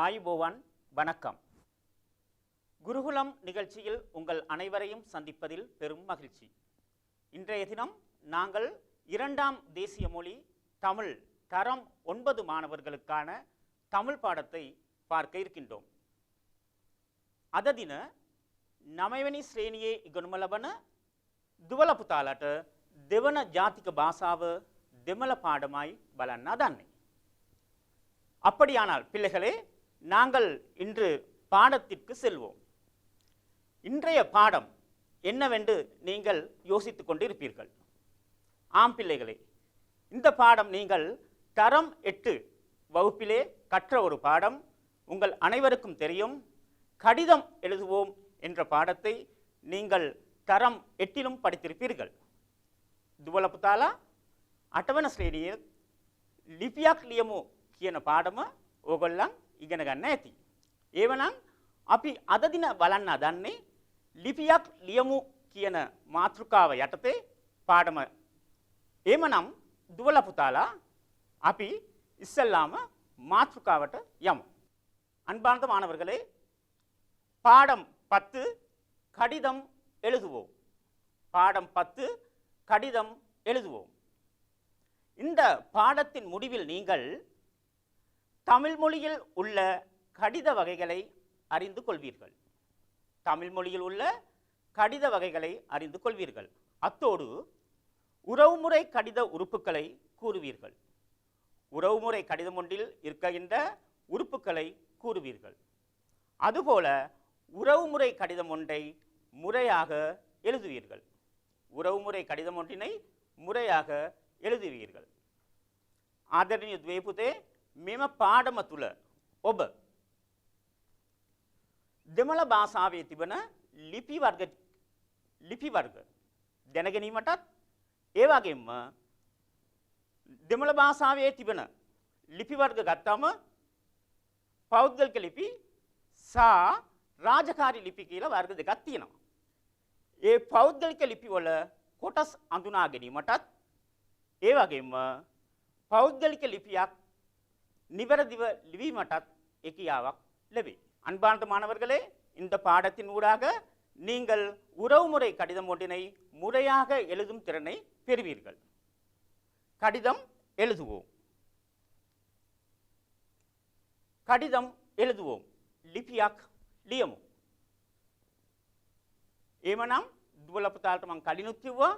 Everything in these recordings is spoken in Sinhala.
ஆயுபோவான் வணக்கம். குருகுலம் நிகழ்ச்சியில் உங்கள் அனைவரையும் சந்திப்பதில் பெரும் மகிழ்ச்சி. இன்றைய தினம் நாங்கள் இரண்டாம் தேசிய மொழி தமிழ் தரம் 9 மாணவர்களுக்கான தமிழ் பாடத்தை பார்க்க இருக்கின்றோம். அததின නවවැනි ශ්‍රේණියේ ඉගෙනුම ලබන දුවල පුතාලට දෙවන ජාතික භාෂාව දෙමළ පාඩමයි බලන්න හදන්නේ. அப்படியானால் பிள்ளைகளே, நாங்கள் இன்று பாடத்திற்கு செல்வோம். இன்றைய பாடம் என்னவென்று நீங்கள் யோசித்துக் கொண்டிருப்பீர்கள். ஆம் பிள்ளைகளே, இந்த பாடம் நீங்கள் தரம் 8 வகுப்பிலே கற்ற ஒரு பாடம். உங்கள் அனைவருக்கும் தெரியும், கடிதம் எழுதுவோம் என்ற பாடத்தை நீங்கள் தரம் 8லும் படித்திருப்பீர்கள். දුවල පුතාලා 8වන ශ්‍රේණියේ ලිපියක් ලියමු කියන පාඩම ඕගොල්ලන් ඉගෙන ගන්න ඇති. ඒවනම් අපි අද දින බලන්න හදන්නේ ලිපියක් ලියමු කියන මාතෘකාව යටතේ පාඩම. එමනම් දුවල පුතාලා අපි ඉස්සෙල්ලාම මාතෘකාවට යමු. அன்பார்ந்த மாணவர்களே, பாடம் 10 கடிதம் எழுதுவோம். பாடம் 10 கடிதம் எழுதுவோம். இந்த பாடத்தின் முடிவில் நீங்கள் தமிழ் மொழியில் உள்ள கடித வகைகளை அறிந்து கொள்வீர்கள். தமிழ் மொழியில் உள்ள கடித வகைகளை அறிந்து கொள்வீர்கள். அத்தோடு உறவுமுறை கடித உறுப்புகளை கூறுவீர்கள். உறவுமுறை கடிதம் ஒன்றில் இருக்கின்ற உறுப்புகளை கூறுவீர்கள். அதுபோல உறவுமுறை கடிதம் ஒன்றை முறையாக எழுதுவீர்கள். உறவுமுறை கடிதம் ஒன்றினை முறையாக எழுதுவீர்கள். ආදරණීය දුවේ පුතේ, මෙම පාඩම තුල ඔබ දෙමළ භාෂාවේ තිබෙන ලිපි වර්ග දැන ගැනීමටත් ඒ වගේම දෙමළ භාෂාවේ තිබෙන ලිපි වර්ග ගත්තම පෞද්ගලික ලිපි සහ රාජකාරී ලිපි කියලා වර්ග දෙකක් තියෙනවා. ඒ පෞද්ගලික ලිපි වල කොටස් අඳුනා ගැනීමටත් ඒ වගේම பௌத்கலிக லிபியாக் நிவரதிவ லிவிமட்டத் எக்கியாவாக் லெவி. அன்பார்ந்த மாணவர்களே, இந்த பாடத்தின் ஊடாக நீங்கள் உறவுமுறை கடிதம் ஒன்றினை முறையாக எழுதும் திறனை பெறுவீர்கள். கடிதம் எழுதுவோம். கடிதம் எழுதுவோம். லிபியாக் ලියමු. එමනම් දුවල පුතාලට මම කලිනුත් කිව්වා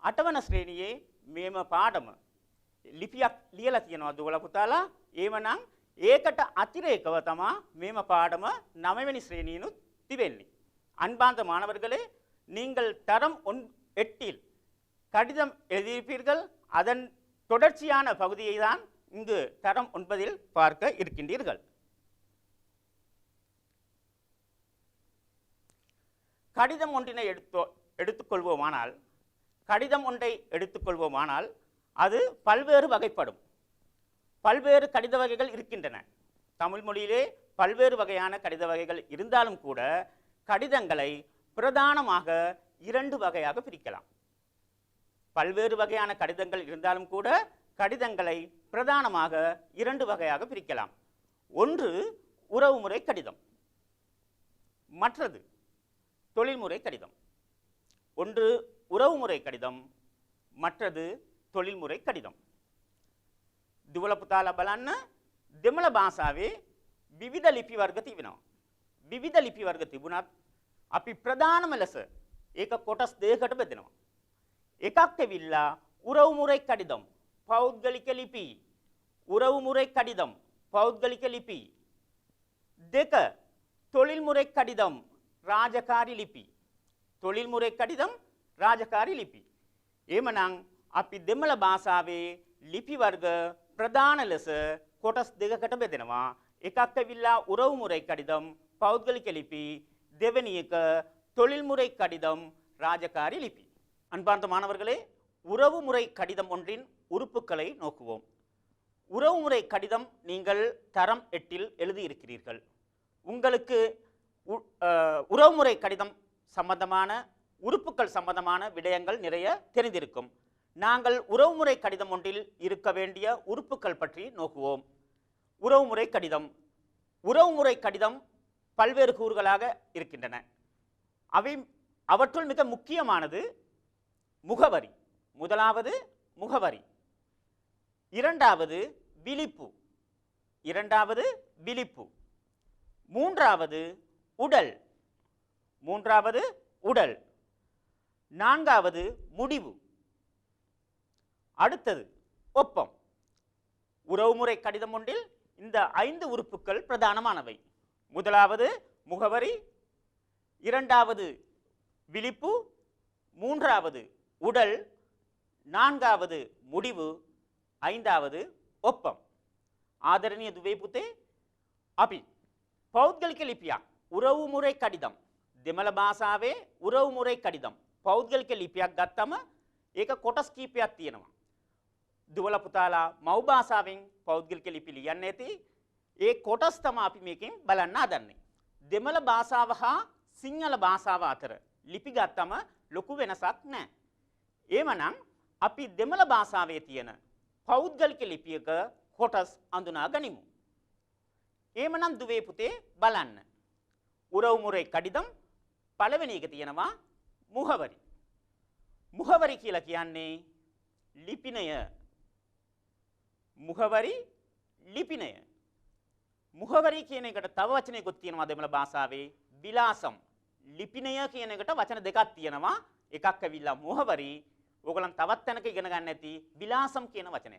8වන ශ්‍රේණියේ මේම පාඩම ලිපියක් ලියලා තියෙනවා දුවල පුතාලා. එමනම් ඒකට අතිරේකව තමයි මේම பாடம் 9වෙනි ශ්‍රේණිயிනුත් තිබෙන්නේ. அன்பார்ந்த மாணவர்களே, நீங்கள் தரம் 8ல் கடிதம் எழுதியிருப்பீர்கள். அதன் தொடர்ச்சியான பகுதியை தான் இங்கு தரம் 9ல் பார்க்க இருக்கின்றீர்கள். கடிதம் ஒன்றினை எடுத்துக்கொள்வோமானால் அது பல்வேறு வகைப்படும். பல்வேறு கடித வகைகள் இருக்கின்றன. தமிழ் மொழியிலே பல்வேறு வகையான கடித வகைகள் இருந்தாலும் கூட கடிதங்களை பிரதானமாக 2 வகையாக பிரிக்கலாம். பல்வேறு வகையான கடிதங்கள் இருந்தாலும் கூட கடிதங்களை பிரதானமாக 2 வகையாக பிரிக்கலாம். ஒன்று உறவுமுறை கடிதம், மற்றது தொழில்முறை கடிதம். ஒன்று உறவுமுறை கடிதம், மற்றது தொழில்முறை கடிதம். දුවල පුතාලා බලන්න, දෙමළ භාෂාවේ විවිධ ලිපි වර්ග තිබෙනවා. විවිධ ලිපි වර්ග තිබුණත් අපි ප්‍රධානම ලෙස ඒක කොටස් දෙකකට බෙදෙනවා. එකක් ඇවිල්ලා උරවුමුறை කඩිදම්, පෞද්ගලික ලිපි. උරවුමුறை කඩිදම්, පෞද්ගලික ලිපි. දෙක தொழில்முறை கடிதம், ராஜகாரி லிபி. தொழில்முறை கடிதம், ராஜகாரி லிපි. එමනම් අපි දෙමළ භාෂාවේ ලිපි වර්ග ප්‍රධාන ලෙස කොටස් දෙකකට බෙදෙනවා. එකක් ඇවිල්ලා උරවුමුறை கடிதம், පෞද්ගලික லிபி. දෙවෙනි එක தொழில்முறை கடிதம், ராஜகாரி லிபி. அன்பார்ந்த மாணவர்களே, உறவுமுறை கடிதம் ஒன்றின் உறுப்புகளை நோக்குவோம். உறவுமுறை கடிதம் நீங்கள் தரம் 8ல் எழுதியிருக்கிறீர்கள். உங்களுக்கு உறவுமுறை கடிதம் சம்பந்தமான உறுப்புகள் சம்பந்தமான விடயங்கள் நிறைய தெரிந்திருக்கும். நாங்கள் உறவுமுறை கடிதம் ஒன்றில் இருக்க வேண்டிய உறுப்புகள் பற்றி நோக்குவோம். உறவுமுறை கடிதம் உறவுமுறை கடிதம் பல்வேறு கூறுகளாக இருக்கின்றன. அவற்றுள் மிக முக்கியமானது முகவரி. முதலாவது முகவரி, இரண்டாவது விழிப்பு, மூன்றாவது உடல், நான்காவது முடிவு, அடுத்தது ஒப்பம். உறவுமுறை கடிதம் ஒன்றில் இந்த 5 உறுப்புகள் பிரதானமானவை. முதலாவது முகவரி, இரண்டாவது விழிப்பு, மூன்றாவது உடல், நான்காவது முடிவு, ஐந்தாவது ඔප්පම්. ආදරණීය දුවේ පුතේ, අපි පෞද්ගලික ලිපියක් උරවුමුරේ කඩිදම් දෙමළ භාෂාවේ උරවුමුරේ කඩිදම් පෞද්ගලික ලිපියක් ගත්තම ඒක කොටස් කීපයක් තියෙනවා. දුවල පුතාලා මව් භාෂාවෙන් පෞද්ගලික ලිපි ලියන්න ඇති. ඒ කොටස් තමයි අපි මේකෙන් බලන්න හදන්නේ. දෙමළ භාෂාව හා සිංහල භාෂාව අතර ලිපි ගත්තම ලොකු වෙනසක් නැහැ. එමනම් අපි දෙමළ භාෂාවේ තියෙන පෞද්ගලික ලිපියක කොටස් අඳුනා ගනිමු. එමනම් දුවේ පුතේ බලන්න. උරවුමුරේ කඩිදම් පළවෙනි එක තියෙනවා මුහවරි. මුහවරි කියලා කියන්නේ ලිපිනය. මුහවරි ලිපිනය. මුහවරි කියන එකට තව වචනයකුත් තියෙනවා දෙමළ භාෂාවේ විලාසම්. ලිපිනය කියන එකට වචන දෙකක් තියෙනවා. එකක් ඇවිල්ලා මුහවරි. ඕගලන් තවත් තැනක ඉගෙන ගන්න ඇති විලාසම් කියන වචනය.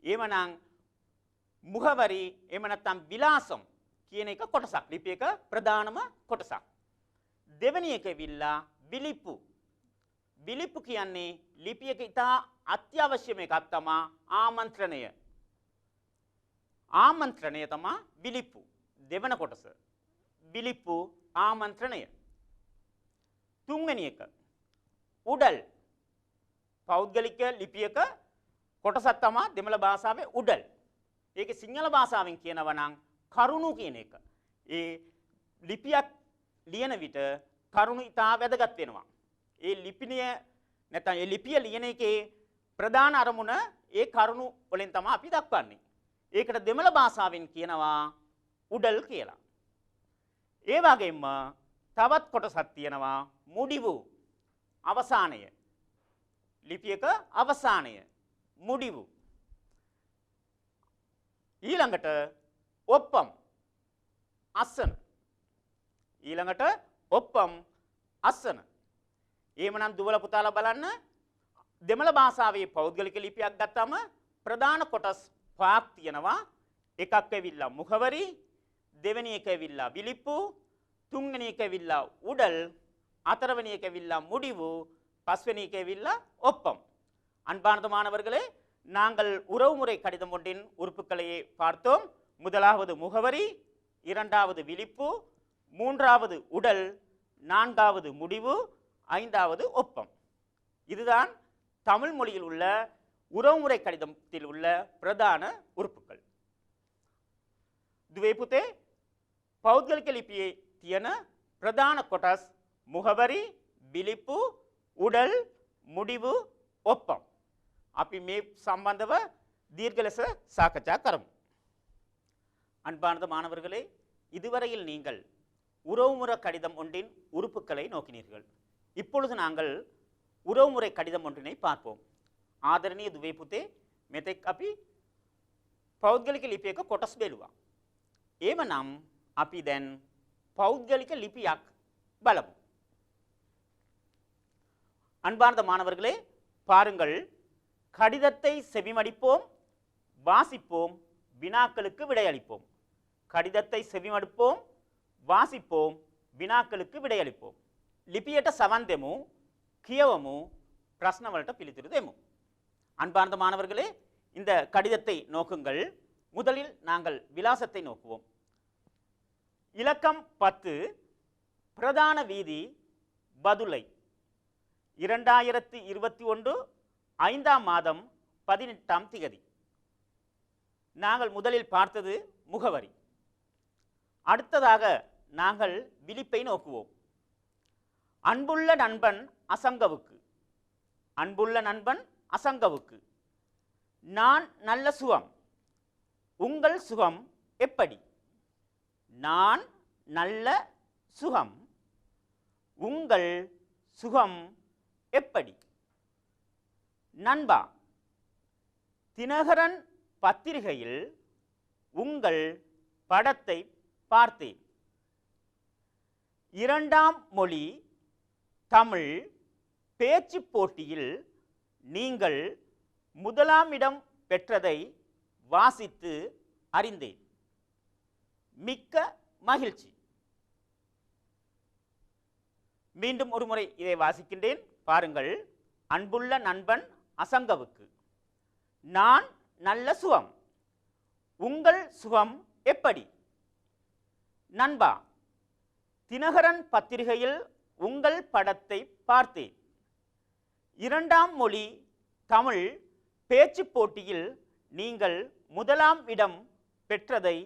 එවනම් මුහවරි එහෙම නැත්නම් විලාසම් කියන එක කොටසක්. ලිපියක ප්‍රධානම කොටසක්. දෙවෙනි එක ඇවිල්ලා විලිප්පු. විලිප්පු කියන්නේ ලිපියක ඉතා අත්‍යවශ්‍යම එකක් තමයි ආමන්ත්‍රණය. ආමන්ත්‍රණය තමයි විලිප්පු. දෙවන කොටස. විලිප්පු ආමන්ත්‍රණය. තුන්වෙනි එක උඩල්. පෞද්ගලික ලිපියක කොටසක් තමයි දෙමළ භාෂාවේ උඩල්. ඒකේ සිංහල භාෂාවෙන් කියනවා නම් කරුණු කියන එක. ඒ ලිපියක් ලියන විට කරුණු ඉතා වැදගත් වෙනවා. ඒ ලිපිනය නැත්නම් ඒ ලිපිය ලියන එකේ ප්‍රධාන අරමුණ ඒ කරුණු වලින් තමයි අපි දක්වන්නේ. ඒකට දෙමළ භාෂාවෙන් කියනවා උඩල් කියලා. ඒ වගේම තවත් කොටසක් තියෙනවා මුඩිවු. අවසානය. ලිපියක අවසානය මුඩිවු. ඊළඟට ඔප්පම් අස්සන. ඊළඟට ඔප්පම් අස්සන. එහෙමනම් දුවල පුතාලා බලන්න දෙමළ භාෂාවේ පෞද්ගලික ලිපියක් ගත්තම ප්‍රධාන කොටස් පහක් තියෙනවා. එකක් ඇවිල්ලා මුඛවරි, දෙවෙනි එක ඇවිල්ලා විලිප්පු, තුන්වෙනි එක ඇවිල්ලා උඩල්, හතරවෙනි එක ඇවිල්ලා මුඩිවු, பஸ்வெனி கேவில்லா ஒப்பம். அன்பார்ந்த மாணவர்களே, நாங்கள் உறவுமுறை கடிதம் ஒன்றின் உறுப்புகளையே பார்த்தோம். முதலாவது முகவரி, இரண்டாவது விழிப்பு, மூன்றாவது உடல், நான்காவது முடிவு, ஐந்தாவது ஒப்பம். இதுதான் தமிழ் மொழியில் உள்ள உறவுமுறை கடிதத்தில் உள்ள பிரதான உறுப்புகள். දුවේ පුතේ, පෞද්ගලික ලිපියේ තියෙන ප්‍රධාන කොටස් මුහවරි, විලිප්පු, උඩල්, මුඩිවු, ඔප්පම්. අපි මේ සම්බන්ධව දීර්ඝ ලෙස සාකච්ඡා කරමු. அன்பார்ந்த மாணவர்களே, இதுவரையில் நீங்கள் உறவுமுறை கடிதம் ஒன்றின் உறுப்புகளை நோக்கினீர்கள். இப்பொழுது நாங்கள் உறவுமுறை கடிதம் ஒன்றினை பார்ப்போம். ආදරණීය දුවේ පුතේ, මෙතෙක් අපි පෞද්ගලික ලිපියක කොටස් බැලුවා. එමනම් අපි දැන් පෞද්ගලික லிபிයක් බලමු. அன்பார்ந்த மாணவர்களே, பாருங்கள். கடிதத்தை செவிமடிப்போம், வாசிப்போம், வினாக்களுக்கு விடையளிப்போம். கடிதத்தை செவிமடுப்போம், வாசிப்போம், வினாக்களுக்கு விடையளிப்போம். லிபிයට සවන් දෙමු, කියවමු, ප්‍රශ්න වලට පිළිතුරු දෙමු. அன்பார்ந்த மாணவர்களே, இந்த கடிதத்தை நோக்குங்கள். முதலில் நாங்கள் விலாசத்தை நோக்குவோம். இலக்கம் 10, பிரதான வீதி, பதுளை, 2021 5ஆம் மாதம் 18ஆம் திகதி. நாங்கள் முதலில் பார்த்தது முகவரி. அடுத்ததாக நாங்கள் விழிப்பை நோக்குவோம். அன்புள்ள நண்பன் அசங்கவுக்கு. அன்புள்ள நண்பன் அசங்கவுக்கு. நான் நல்ல சுகம். உங்கள் சுகம் எப்படி? நான் நல்ல சுகம். உங்கள் சுகம் எப்படி? நண்பா, தினகரன் பத்திரிகையில் உங்கள் படத்தை பார்த்தேன். இரண்டாம் மொழி தமிழ் பேச்சுப் போட்டியில் நீங்கள் முதலாம் இடம் பெற்றதை வாசித்து அறிந்தேன். மிக்க மகிழ்ச்சி. மீண்டும் ஒரு முறை இதை வாசிக்கின்றேன், பாருங்கள். அன்புள்ள நண்பன் அசங்கவுக்கு, நான் நல்ல சுகம். உங்கள் சுகம் எப்படி? நண்பா, தினகரன் பத்திரிகையில் உங்கள் படத்தை பார்த்தேன். இரண்டாம் மொழி தமிழ் பேச்சுப் போட்டியில் நீங்கள் முதலாம் இடம் பெற்றதை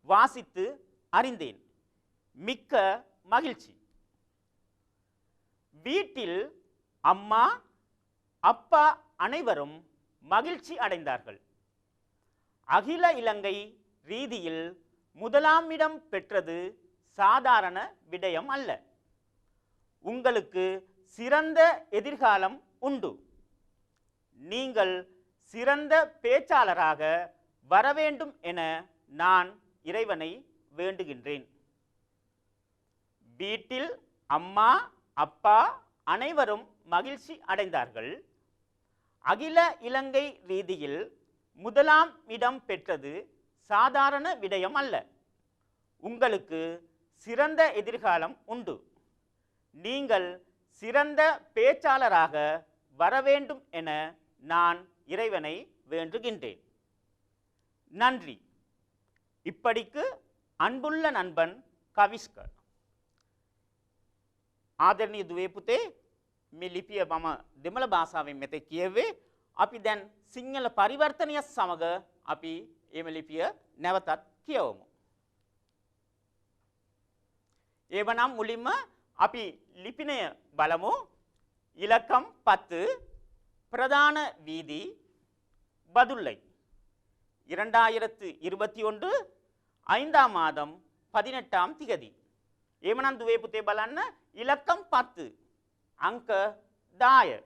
வாசித்து அறிந்தேன். மிக்க மகிழ்ச்சி. வீட்டில் அம்மா அப்பா அனைவரும் மகிழ்ச்சி அடைந்தார்கள். அகில இலங்கை ரீதியில் முதலாம் இடம் பெற்றது சாதாரண விடயம் அல்ல. உங்களுக்கு சிறந்த எதிர்காலம் உண்டு. நீங்கள் சிறந்த பேச்சாளராக வர வேண்டும் என நான் இறைவனை வேண்டுகின்றேன். வீட்டில் அம்மா அப்பா அனைவரும் மகிழ்ச்சி அடைந்தார்கள். அகில இலங்கை ரீதியில் முதலாம் இடம் பெற்றது சாதாரண விடயம் அல்ல. உங்களுக்கு சிறந்த எதிர்காலம் உண்டு. நீங்கள் சிறந்த பேச்சாளராக வர வேண்டும் என நான் இறைவனை வேண்டுகின்றேன். நன்றி. இப்படிக்கு අන්බුල්ල නන්බන් කවිස්කර්. ආදරණීය දුවේ පුතේ, මේ ලිපිය මම දෙමළ භාෂාවෙන් මෙතෙක් කියුවේ. අපි දැන් සිංහල පරිවර්තනයත් සමග අපි මේ ලිපිය නැවතත් කියවමු. එවනම් මුලින්ම අපි ලිපිනය බලමු. இலக்கம் 10 பிரதான வீதி பதுளை 2021 5ஆம் மாதம் 18ஆம் திகதி. එමනම් දුවේ පුතේ බලන්න ඉලක්කම් 10 අංක 10.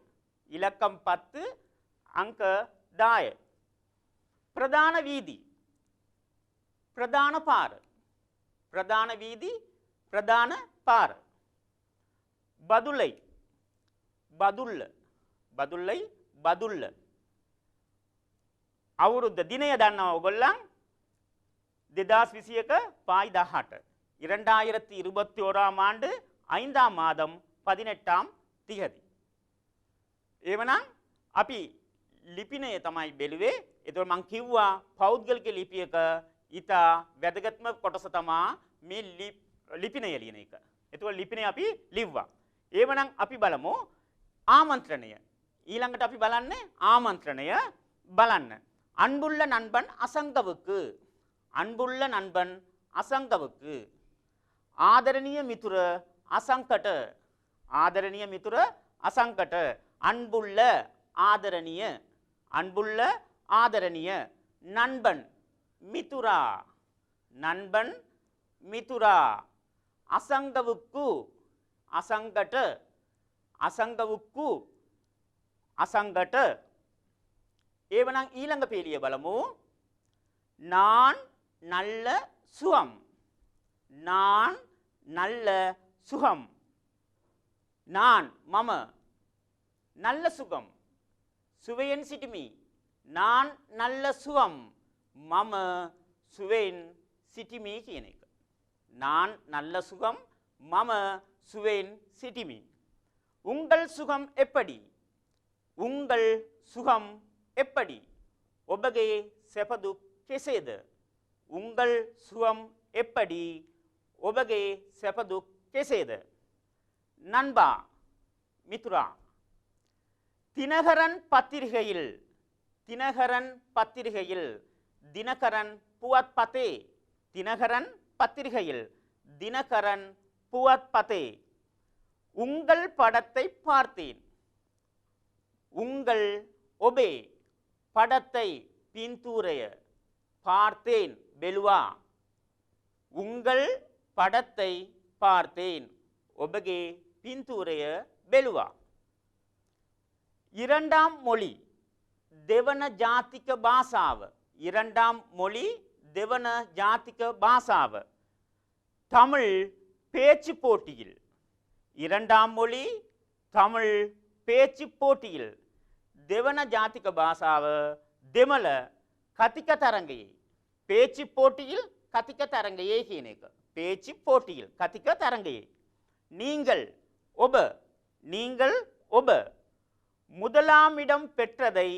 ඉලක්කම් 10 අංක 10. ප්‍රධාන වීදි ප්‍රධාන පාර ප්‍රධාන වීදි ප්‍රධාන පාර බදුල්ලයි බදුල්ල බදුල්ලයි බදුල්ල. අවුරුද්ද දිනය දන්නවා ඔයගොල්ලන් 2021 පායි 18 2021ஆம் ஆண்டு 5ஆம் மாதம் 18ஆம் திகதி. එවනම් අපි ලිපිනය තමයි බැලුවේ. ඒතකොට මම කිව්වා පෞද්ගලික ලිපියක ඊට වැදගත්ම කොටස තමයි මේ ලිපිනය ලියන එක. ඒතකොට ලිපිනය අපි ලිව්වා. එවනම් අපි බලමු ආමන්ත්‍රණය. ඊළඟට අපි බලන්නේ ආමන්ත්‍රණය බලන්න. அன்புள்ள நண்பன் அசங்கவுக்கு அன்புள்ள நண்பன் அசங்கவுக்கு ආදරණීය මිතුර අසංකට ආදරණීය මිතුර අසංකට அன்புள்ள ආදරණීය அன்புள்ள ආදරණීය நண்பன் மிதுரா நண்பன் மிதுரா அசங்கவுக்கு அசங்கට අසංගවුක්කු අසංගට. එවනම් ඊළඟ පේලිය බලමු. நான் நல்ல சுகம் நான் நல்ல சுகம் நான் මම நல்ல சுகம் සුවයෙන් සිටිමි. நான் நல்ல சுகம் මම සුවයෙන් සිටිමි කියන එක. நான் நல்ல சுகம் මම සුවයෙන් සිටිමි. உங்கள் சுகம் எப்படி? உங்கள் சுகம் எப்படி? ඔබගේ සැපදුක් කෙසේද? உங்கள் சுகம் எப்படி? ඔබගේ සැපදුක් කෙසේද? நண்பா மித்ரா தினகரன் பத்திரிகையில் தினகரன் பத்திரிகையில் தினகரன் புவத்பதே தினகரன் பத்திரிகையில் தினகரன் புவத்பதே உங்கள் படத்தை பார்த்தேன். உங்கள் ඔබේ படத்தை பின்தூரைய பார்த்தேன் பெலுவா உங்கள் படத்தை பார்த்தேன். ඔබගේ පින්තූරය බැලුවා. இரண்டாம் மொழி දෙවන ජාතික භාෂාව. இரண்டாம் மொழி දෙවන ජාතික භාෂාව. தமிழ் பேச்சு போட்டியில். இரண்டாம் மொழி தமிழ் பேச்சு போட்டியில். දෙවන ජාතික භාෂාව දෙමළ කතික තරඟයේ. பேச்சு போட்டியில் கத்திக்க தரங்கையே කියන එක. பேச்சு போட்டியில் கத்திக்க தரங்கையே. நீங்கள் ඔබ நீங்கள் ඔබ முதலாம் இடம் பெற்றதை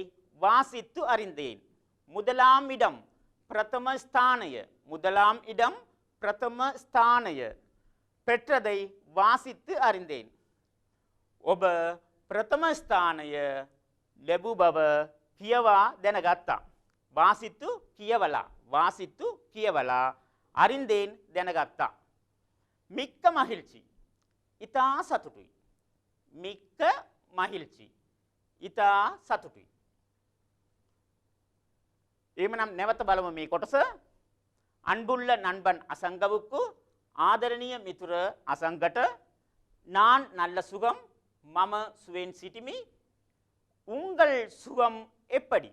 வாசித்து அறிந்தேன். முதலாம் இடம் பிரதம ஸ்தானය. முதலாம் இடம் பிரதம ஸ்தானය பெற்றதை வாசித்து அறிந்தேன். ඔබ பிரதம ஸ்தானය ලැබූ බව කියවා දැනගත්තා. வாசித்து කියවලා வாசித்து කියවලා அறிந்தேன் දැනගත්තා. மிக்க மகிழ்ச்சி. ඉතා සතුටුයි. மிக்க மகிழ்ச்சி. ඉතා සතුටුයි. එහෙමනම් නැවත බලමු මේ කොටස. அன்புள்ள நண்பன் அசங்கவுக்கு, ஆதரணிய மித்துர அசங்கට, நான் நல்ல சுகம், மம சுவேன் சிட்டிமி, உங்கள் சுகம் எப்படி,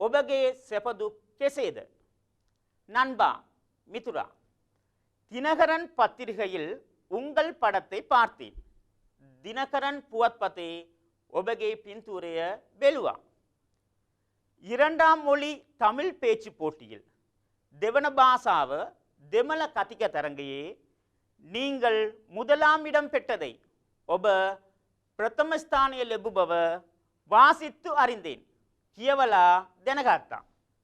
ඔබගේ සැපදු කෙසේද? நண்பா மிதுரா, தினகரன் பத்திரிகையில் உங்கள் படத்தை பார்த்தேன். தினகரன் පුවත්පතේ ඔබගේ පින්තූරය බැලුවා. இரண்டாம் மொழி தமிழ் பேச்சு போட்டியில் දෙවන භාෂාව දෙමළ කතික තරඟයේ நீங்கள் முதலாம் இடம் பெற்றதை, ඔබ பிரதம ஸ்தானය ලැබු බව வாசித்து அறிந்தேன். කියවලා දැනගත්තා.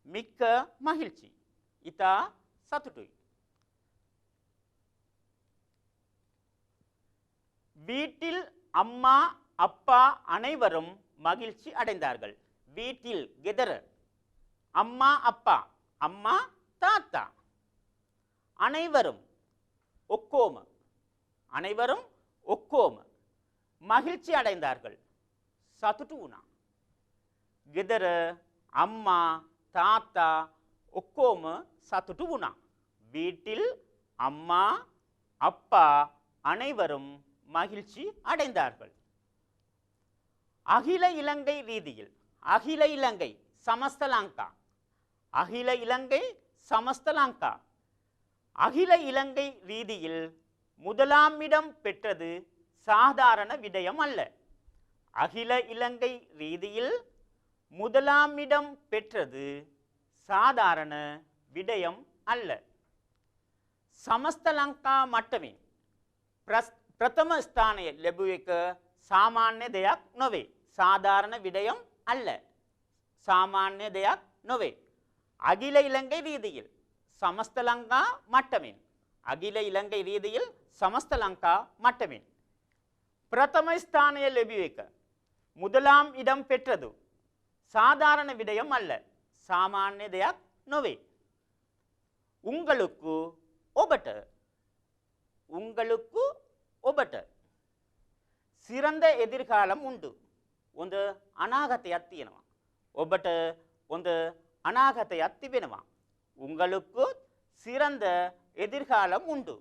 மிக்க மகிழ்ச்சி. ඉතා சතුටුයි. வீட்டில் அம்மா அப்பா அனைவரும் மகிழ்ச்சி அடைந்தார்கள். வீட்டில் ගෙදර அம்மா அப்பா, அம்மா தாத்தா, அனைவரும் ஒக்கோம, அனைவரும் ஒக்கோம மகிழ்ச்சி அடைந்தார்கள். சතුටු වුණා. ගෙදර அம்மா தாத்தா ஒக்கோம சතුටු වුණා. வீட்டில் அம்மா அப்பா அனைவரும் மகிழ்ச்சி அடைந்தார்கள். அகில இலங்கை ரீதியில், அகில இலங்கை சமஸ்த லங்கா, அகில இலங்கை சமஸ்த லங்கா, அகில இலங்கை ரீதியில் முதலாம் இடம் பெற்றது சாதாரண விடயம் அல்ல. அகில இலங்கை ரீதியில் முதலாம் இடம் பெற்றது சாதாரண விடயம் அல்ல. සමස්ත ලංකා මට්ටමින් ප්‍රථම ස්ථානය ලැබුව එක සාමාන්‍ය දෙයක් නොවේ. சாதாரண விடயம் அல்ல. சாமானிய දෙයක් නොවේ. அகில இலங்கை ரீதியில் சமஸ்த லங்கா மட்டமின், அகில இலங்கை ரீதியில் சமஸ்த லங்கா மட்டமின் பிரதம ஸ்தானය ලැබුව එක, முதலாம் இடம் பெற்றது சாதாரண விடயம் அல்ல. சாமானிய දෙයක් නොවේ. உங்களுக்கு ඔබට, உங்களுக்கு ඔබට சிறந்த எதிர்காலம் உண்டு. ಒಂದು அநாகத்தைයක් තියෙනවා. ඔබට ಒಂದು அநாகத்தைයක් තිබෙනවා. உங்களுக்கு சிறந்த எதிர்காலம் உண்டு.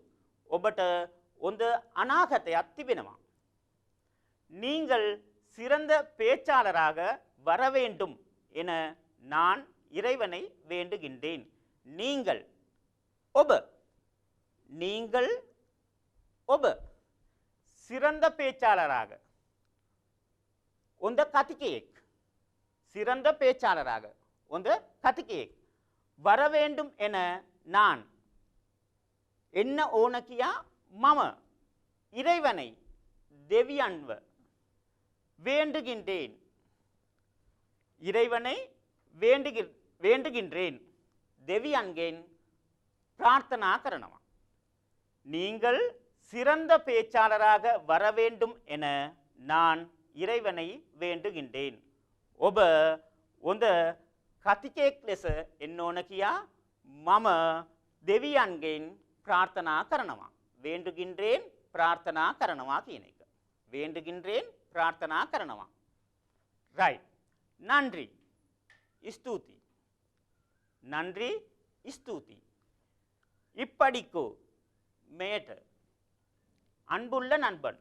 ඔබට ಒಂದು அநாகத்தைයක් තිබෙනවා. நீங்கள் சிறந்த பேச்சாளராக வர வேண்டும் என நான் இறைவனை வேண்டுகின்றேன். நீங்கள் ඔබ, நீங்கள் ඔබ சிறந்த பேச்சாளராக, ஒந்த கத்திகையேக், சிறந்த பேச்சாளராக ஒந்த கத்திகையேக் வர வேண்டும் என நான் என்ன ஓனக்கியா மம இறைவனை தேவியன்வ வேண்டுகின்றேன். இறைவனை வேண்டுகின்றேன். தேவியன்கேன் பிரார்த்தனா கரணமா. நீங்கள் சிறந்த பேச்சாளராக வர வேண்டும் என நான் இறைவனை வேண்டுகின்றேன். ඔබ ஒந்த කතිකෙක් ලෙස එන්න ඕන කියා මම දෙවියන්ගෙන් ප්‍රාර්ථනා කරනවා. வேண்டுகின்றேன் பிரார்த்தனா කරනවා කියන එක. வேண்டுகின்றேன் பிரார்த்தனா කරනවා. ரைட். நன்றி, ஸ்துதி. நன்றி, ஸ்துதி. இப்படிக்கு මේට අන්බුල්ල නන්බන්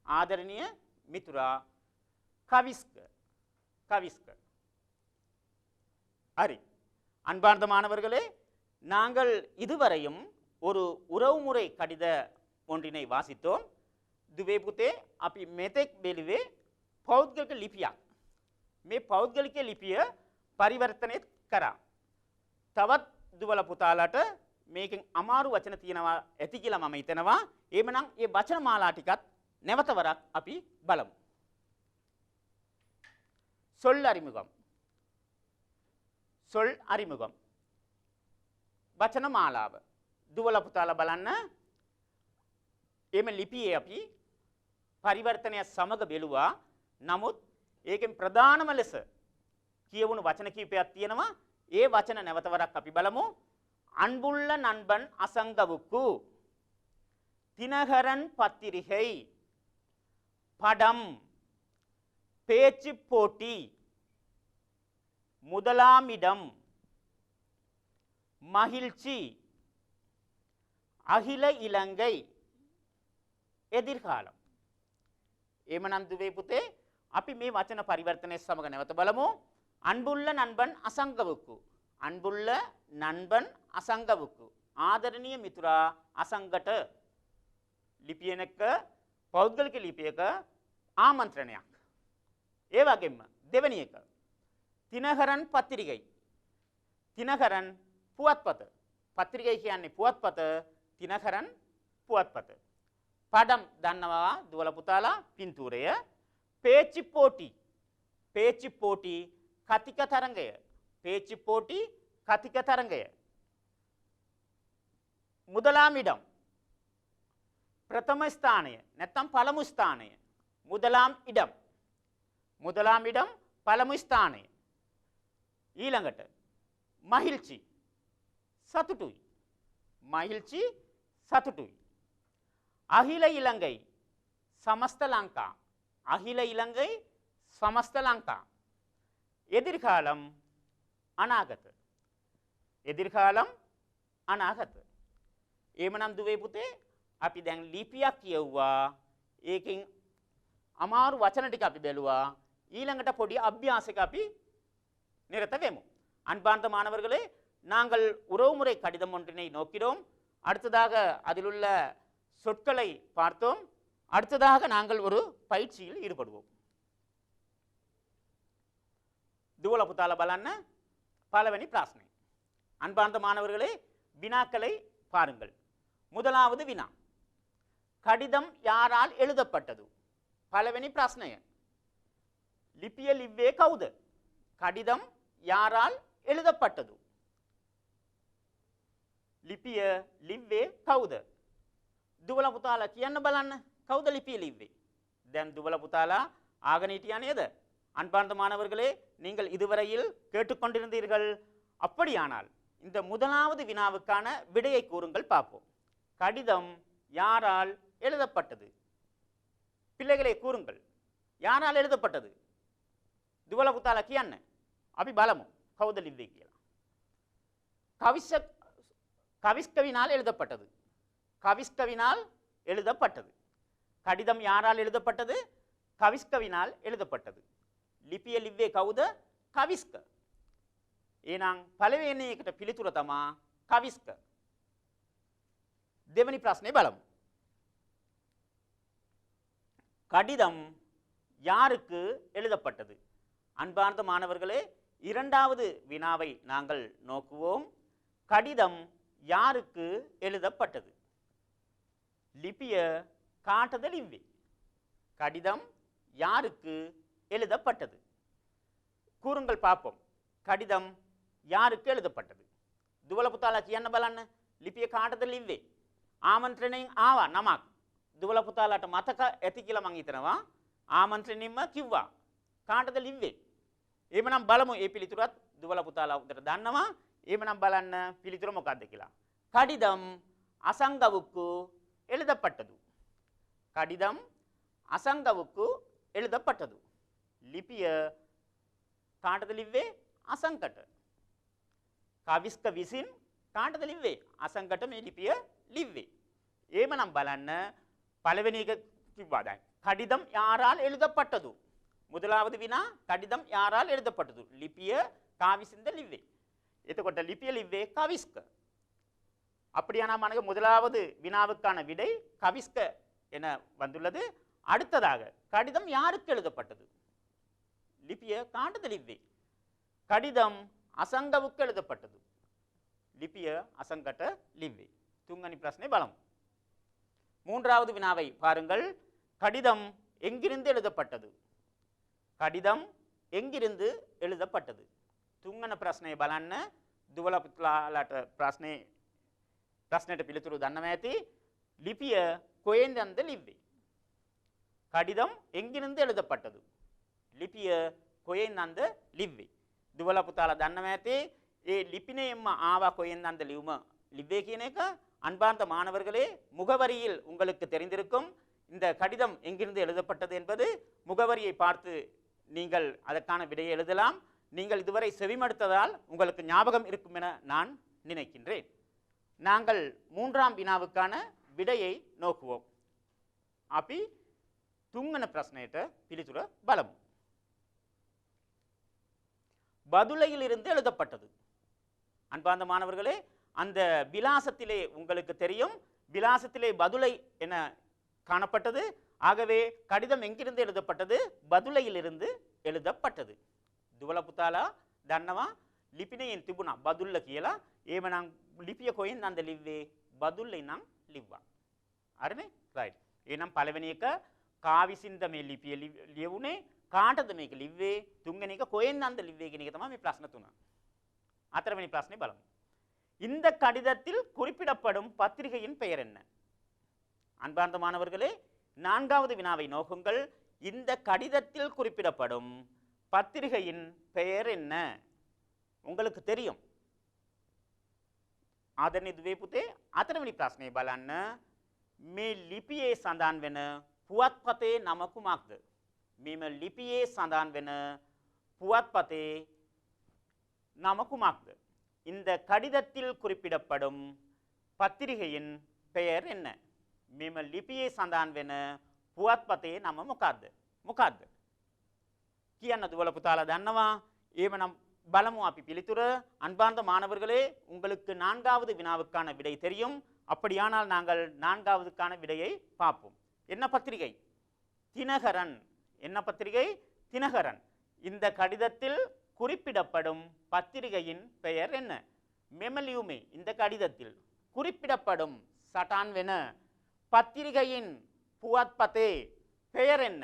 ආදරණීය මිතුරා கவிஸ்க கவிஸ்க அரி அன்பார்ந்த மாணவர்களே நாங்கள் இதுவரையும் ஒரு உறவுமுறை கடித ஒன்றினை வாசித்தோம் දුවේ පුතේ අපි මෙතෙක් බැලුවේ පෞද්ගලික ලිපියක් මේ පෞද්ගලික ලිපිය පරිවර්තනය කරා තවත් දුවල පුතාලට මේකෙන් අමාරු වචන තියෙනවා ඇති කියලා මම හිතනවා එහෙමනම් මේ වචන මාලා ටිකත් නැවත වරක් අපි බලමු சொல் அறிமுகம் சொல் அறிமுகம் වචන මාලාව දුවල පුතාලා බලන්න එමෙ ලිපියේ අපි පරිවර්තනය සමග බැලුවා නමුත් ඒකෙන් ප්‍රධානම ලෙස කියවුණු වචන කීපයක් තියෙනවා ඒ වචන නැවත වරක් අපි බලමු அன்புள்ள நண்பன் அசங்கவுக்கு தினகரன் பத்திரிகை படம் பேச்சு போட்டி முதலாம் இடம் மகிழ்ச்சி அகில இலங்கை எதிர்காலம் එමනම් දුවේ පුතේ අපි මේ වචන පරිවර්තනයේ සමග නැවත බලමු අන්බුල්ල නන්බන් අසංගවුක්කු අන්බුල්ල නන්බන් අසංගවුක්කු ආදරණීය මිතුරා අසංගට ලිපියනක පෞද්ගලික ලිපියක ආමන්ත්‍රණයක් ඒ වගේම දෙවෙනි එක තිනහරන් පත්‍රිකයි තිනහරන් පුවත්පත පත්‍රිකයි කියන්නේ පුවත්පත තිනහරන් පුවත්පත පඩම් දන්නවා දුවල පුතාලා පින්තූරය பேச்சு போட்டி කතික තරංගය பேச்சு போட்டி කතික තරංගය முதலாம் இடம் ප්‍රථම ස්ථානය නැත්නම් පළමු ස්ථානය முதலாம் இடம் පළමු ස්ථානය ඊළඟට මහිල්චි සතුටුයි අහිල ඉලංගයි සමස්ත ලංකා අහිල ඉලංගයි සමස්ත ලංකා எதிர்காலம் අනාගත එහෙමනම් දුවේ පුතේ අපි දැන් ලිපියක් කියවුවා ඒකෙන් අමාරු වචන ටික අපි බැලුවා ඊළඟට பொடி අභ්‍යාසයක අපි நிரත වෙමු அன்பார்ந்த மாணவர்களே நாங்கள் உறவுமுறை கடிதம் ஒன்றினை நோக்கிறோம் அடுத்ததாக அதில் உள்ள சொற்களை பார்த்தோம் அடுத்ததாக நாங்கள் ஒரு பயிற்சியில் ஈடுபடுவோம் දුවල පුතාලා බලන්න பலவனி ප්‍රශ්නේ அன்பார்ந்த மாணவர்களே வினாக்களை பாருங்கள் முதலாவது வினா கடிதம் யாரால் எழுதப்பட்டது பலவனி ප්‍රශ්නය ලිපිය ලිව්වේ කවුද கடிதம் யாரால் எழுதப்பட்டது ලිපිය ලිව්වේ කවුද දුවල පුතාලා කියන්න බලන්න කවුද லிபியை லிவ்வே දැන් දුවල පුතාලා ආගෙන හිටියා නේද அன்பார்ந்த மாணவர்களே நீங்கள் இதுவரையில் கேட்டுக்கொண்டிருந்தீர்கள் அப்படியானால் இந்த முதலாவது வினாவுக்கான விடையை கூறுங்கள் பார்ப்போம் கடிதம் யாரால் எழுதப்பட்டது பிள்ளைகளே கூறுங்கள் யாரால் எழுதப்பட்டது දුවල පුතාලා කියන්න අපි බලමු කවුද ලිව්වේ කියලා கவிஸ்கவினால் எழுதப்பட்டது கவிஸ்கவினால் எழுதப்பட்டது கடிதம் யாரால் எழுதப்பட்டது கவிஸ்கவினால் எழுதப்பட்டது ලිපිය ලිව්වේ කවුද කවිස්ක එහෙනම් පළවෙනි එකට පිළිතුර තමයි කවිස්ක දෙවෙනි ප්‍රශ්නේ බලමු கடிதம் யாருக்கு எழுதப்பட்டது அன்பார்ந்த மாணவர்களே இரண்டாவது வினாவை நாங்கள் நோக்குவோம் கடிதம் யாருக்கு எழுதப்பட்டது லிபிய කාටද ලිව්වේ கடிதம் யாருக்கு எழுதப்பட்டது கூறுங்கள் பார்ப்போம் கடிதம் யாருக்கு எழுதப்பட்டது දුවල පුතාලා කියන්න බලන්න ලිපිය කාටද ලිව්වේ ආමන්ත්‍රණයෙන් ආවා නමක් දුවල පුතාලාට මතක ඇති කියලා මං හිතනවා ආමන්ත්‍රණයෙන්ම කිව්වා කාටද ලිව්වේ එහෙමනම් බලමු මේ පිළිතුරත් දුවල පුතාලා උදේට දන්නවා එහෙමනම් බලන්න පිළිතුර මොකක්ද කියලා கடிதம் அசங்கவுக்கு எழுதப்பட்டது கடிதம் அசங்கவுக்கு எழுதப்பட்டது ලිපිය කාටද ලිව්වේ අසංකට කවිස්ක විසින් කාටද ලිව්වේ? අසංගට මේ ලිපිය ලිව්වේ. එහෙමනම් බලන්න පළවෙනි එක කිව්වා දැන්. கடிதம் யாரால் எழுதப்பட்டது? முதலாவது විනා கடிதம் யாரால் எழுதப்பட்டது? ලිපිය කාවිසින්ද ලිව්වේ. එතකොට லிபிய லிவ்வே கவிஸ்க. அப்படியானால் மனக முதலாவது வினாவுக்கான விடை கவிஸ்க என வந்துள்ளது. அடுத்ததாக கடிதம் யாருக்கு எழுதப்பட்டது? லிபிய காண்டது லிவ்வே. கடிதம் அசங்கவுக்கு எழுதப்பட்டது. லிபிய அசங்கட்ட லிவ்வே. துங்கனி பிரச்சனை பலம். மூன்றாவது வினாவை பாருங்கள். கடிதம் எங்கிருந்து எழுதப்பட்டது? கடிதம் எங்கிருந்து எழுதப்பட்டது? තුන්වන ප්‍රශ්නය බලන්න. දුවල පුත්ලාලට ප්‍රශ්නෙට පිළිතුරු දන්නවා ඇති. லிபிய කොහෙන්ද ලිව්වේ? கடிதம் எங்கிருந்து எழுதப்பட்டது? லிபிய කොහෙන්ද ලිව්වේ? දුවල පුතාලා දන්නවා ඇති. ඒ லிபிනයෙන්ම ආවා කොහෙන්ද ලිව්ම லிவ்வே කියන එක. அன்பார்ந்த மாணவர்களே, முகவரியில் உங்களுக்கு தெரிந்திருக்கும். இந்த கடிதம் எங்கிருந்து எழுதப்பட்டது என்பது முகவரியை பார்த்து நீங்கள் அதற்கான விடையை எழுதலாம். நீங்கள் இதுவரை செவிமடுத்ததால் உங்களுக்கு ஞாபகம் இருக்கும் என நான் நினைக்கின்றேன். நாங்கள் மூன்றாம் வினாவுக்கான விடையை நோக்குவோம். අපි තුන්වන ප්‍රශ්නයට පිළිතුර බලමු. பதுளையில் இருந்து எழுதப்பட்டது. அன்பார்ந்த மாணவர்களே, அந்த விலாசத்திலே உங்களுக்கு தெரியும். விலாசத்திலே பதுளை என காணப்பட்டது. ஆகவே கடிதம் எங்கிருந்து எழுதப்பட்டது? பதுளையிலிருந்து எழுதப்பட்டது. දුවල පුතාලා දන්නවා ලිපිනයෙන් තිබුණා බදුල්ල කියලා. එහෙමනම් ලිපිය කොහෙන්ද ලිව්වේ? බදුල්ලෙන් නම් ලිව්වා. හරිනේ? රයිට්. එහෙනම් පළවෙනි එක කාවිසින්ද මේ ලිපිය ලියුනේ? කාටද මේක ලිව්වේ? තුන්වෙනි එක කොහෙන්ද ලිව්වේ කියන එක තමයි මේ ප්‍රශ්න තුන. හතරවෙනි ප්‍රශ්නේ බලමු. இந்த கடிதத்தில் குறிப்பிடப்படும் பத்திரிகையின் பெயர் என்ன? அன்பார்ந்த மாணவர்களே, நான்காவது வினாவை நோக்குங்கள். இந்த கடிதத்தில் குறிப்பிடப்படும் பத்திரிகையின் பெயர் என்ன? உங்களுக்கு தெரியும். ආදරණීය දුවේ පුතේ, හතරවෙනි ප්‍රශ්නේ බලන්න. මේ ලිපියේ සඳහන් වෙන පුවත්පතේ නම කුමක්ද? මේම ලිපියේ සඳහන් වෙන පුවත්පතේ නම කුමක්ද? இந்த கடிதத்தில் குறிப்பிடப்படும் பத்திரிகையின் பெயர் என்ன? මේම ලිපියේ සඳහන් වෙන පුවත්පතේ නම මොකක්ද? මොකක්ද? කියන්න දුවල පුතාලා දන්නවා. එහෙමනම් බලමු අපි පිළිතුර. அன்பார்ந்த மாணவர்களே, உங்களுக்கு நான்காவது வினாவுக்கான விடை தெரியும். அப்படியானால் நாங்கள் நான்காவதுக்கான விடையை பார்ப்போம். என்ன பத்திரிகை? தினகரன். என்ன பத்திரிகை? தினகரன். இந்த கடிதத்தில் குறிப்பிடப்படும் பத்திரிகையின் பெயர் என்ன? மெமலியுமே இந்த கடிதத்தில் குறிப்பிடப்படும் சட்டான் වෙන பத்திரிகையின் පුවත්පතේ பெயர் என்ன?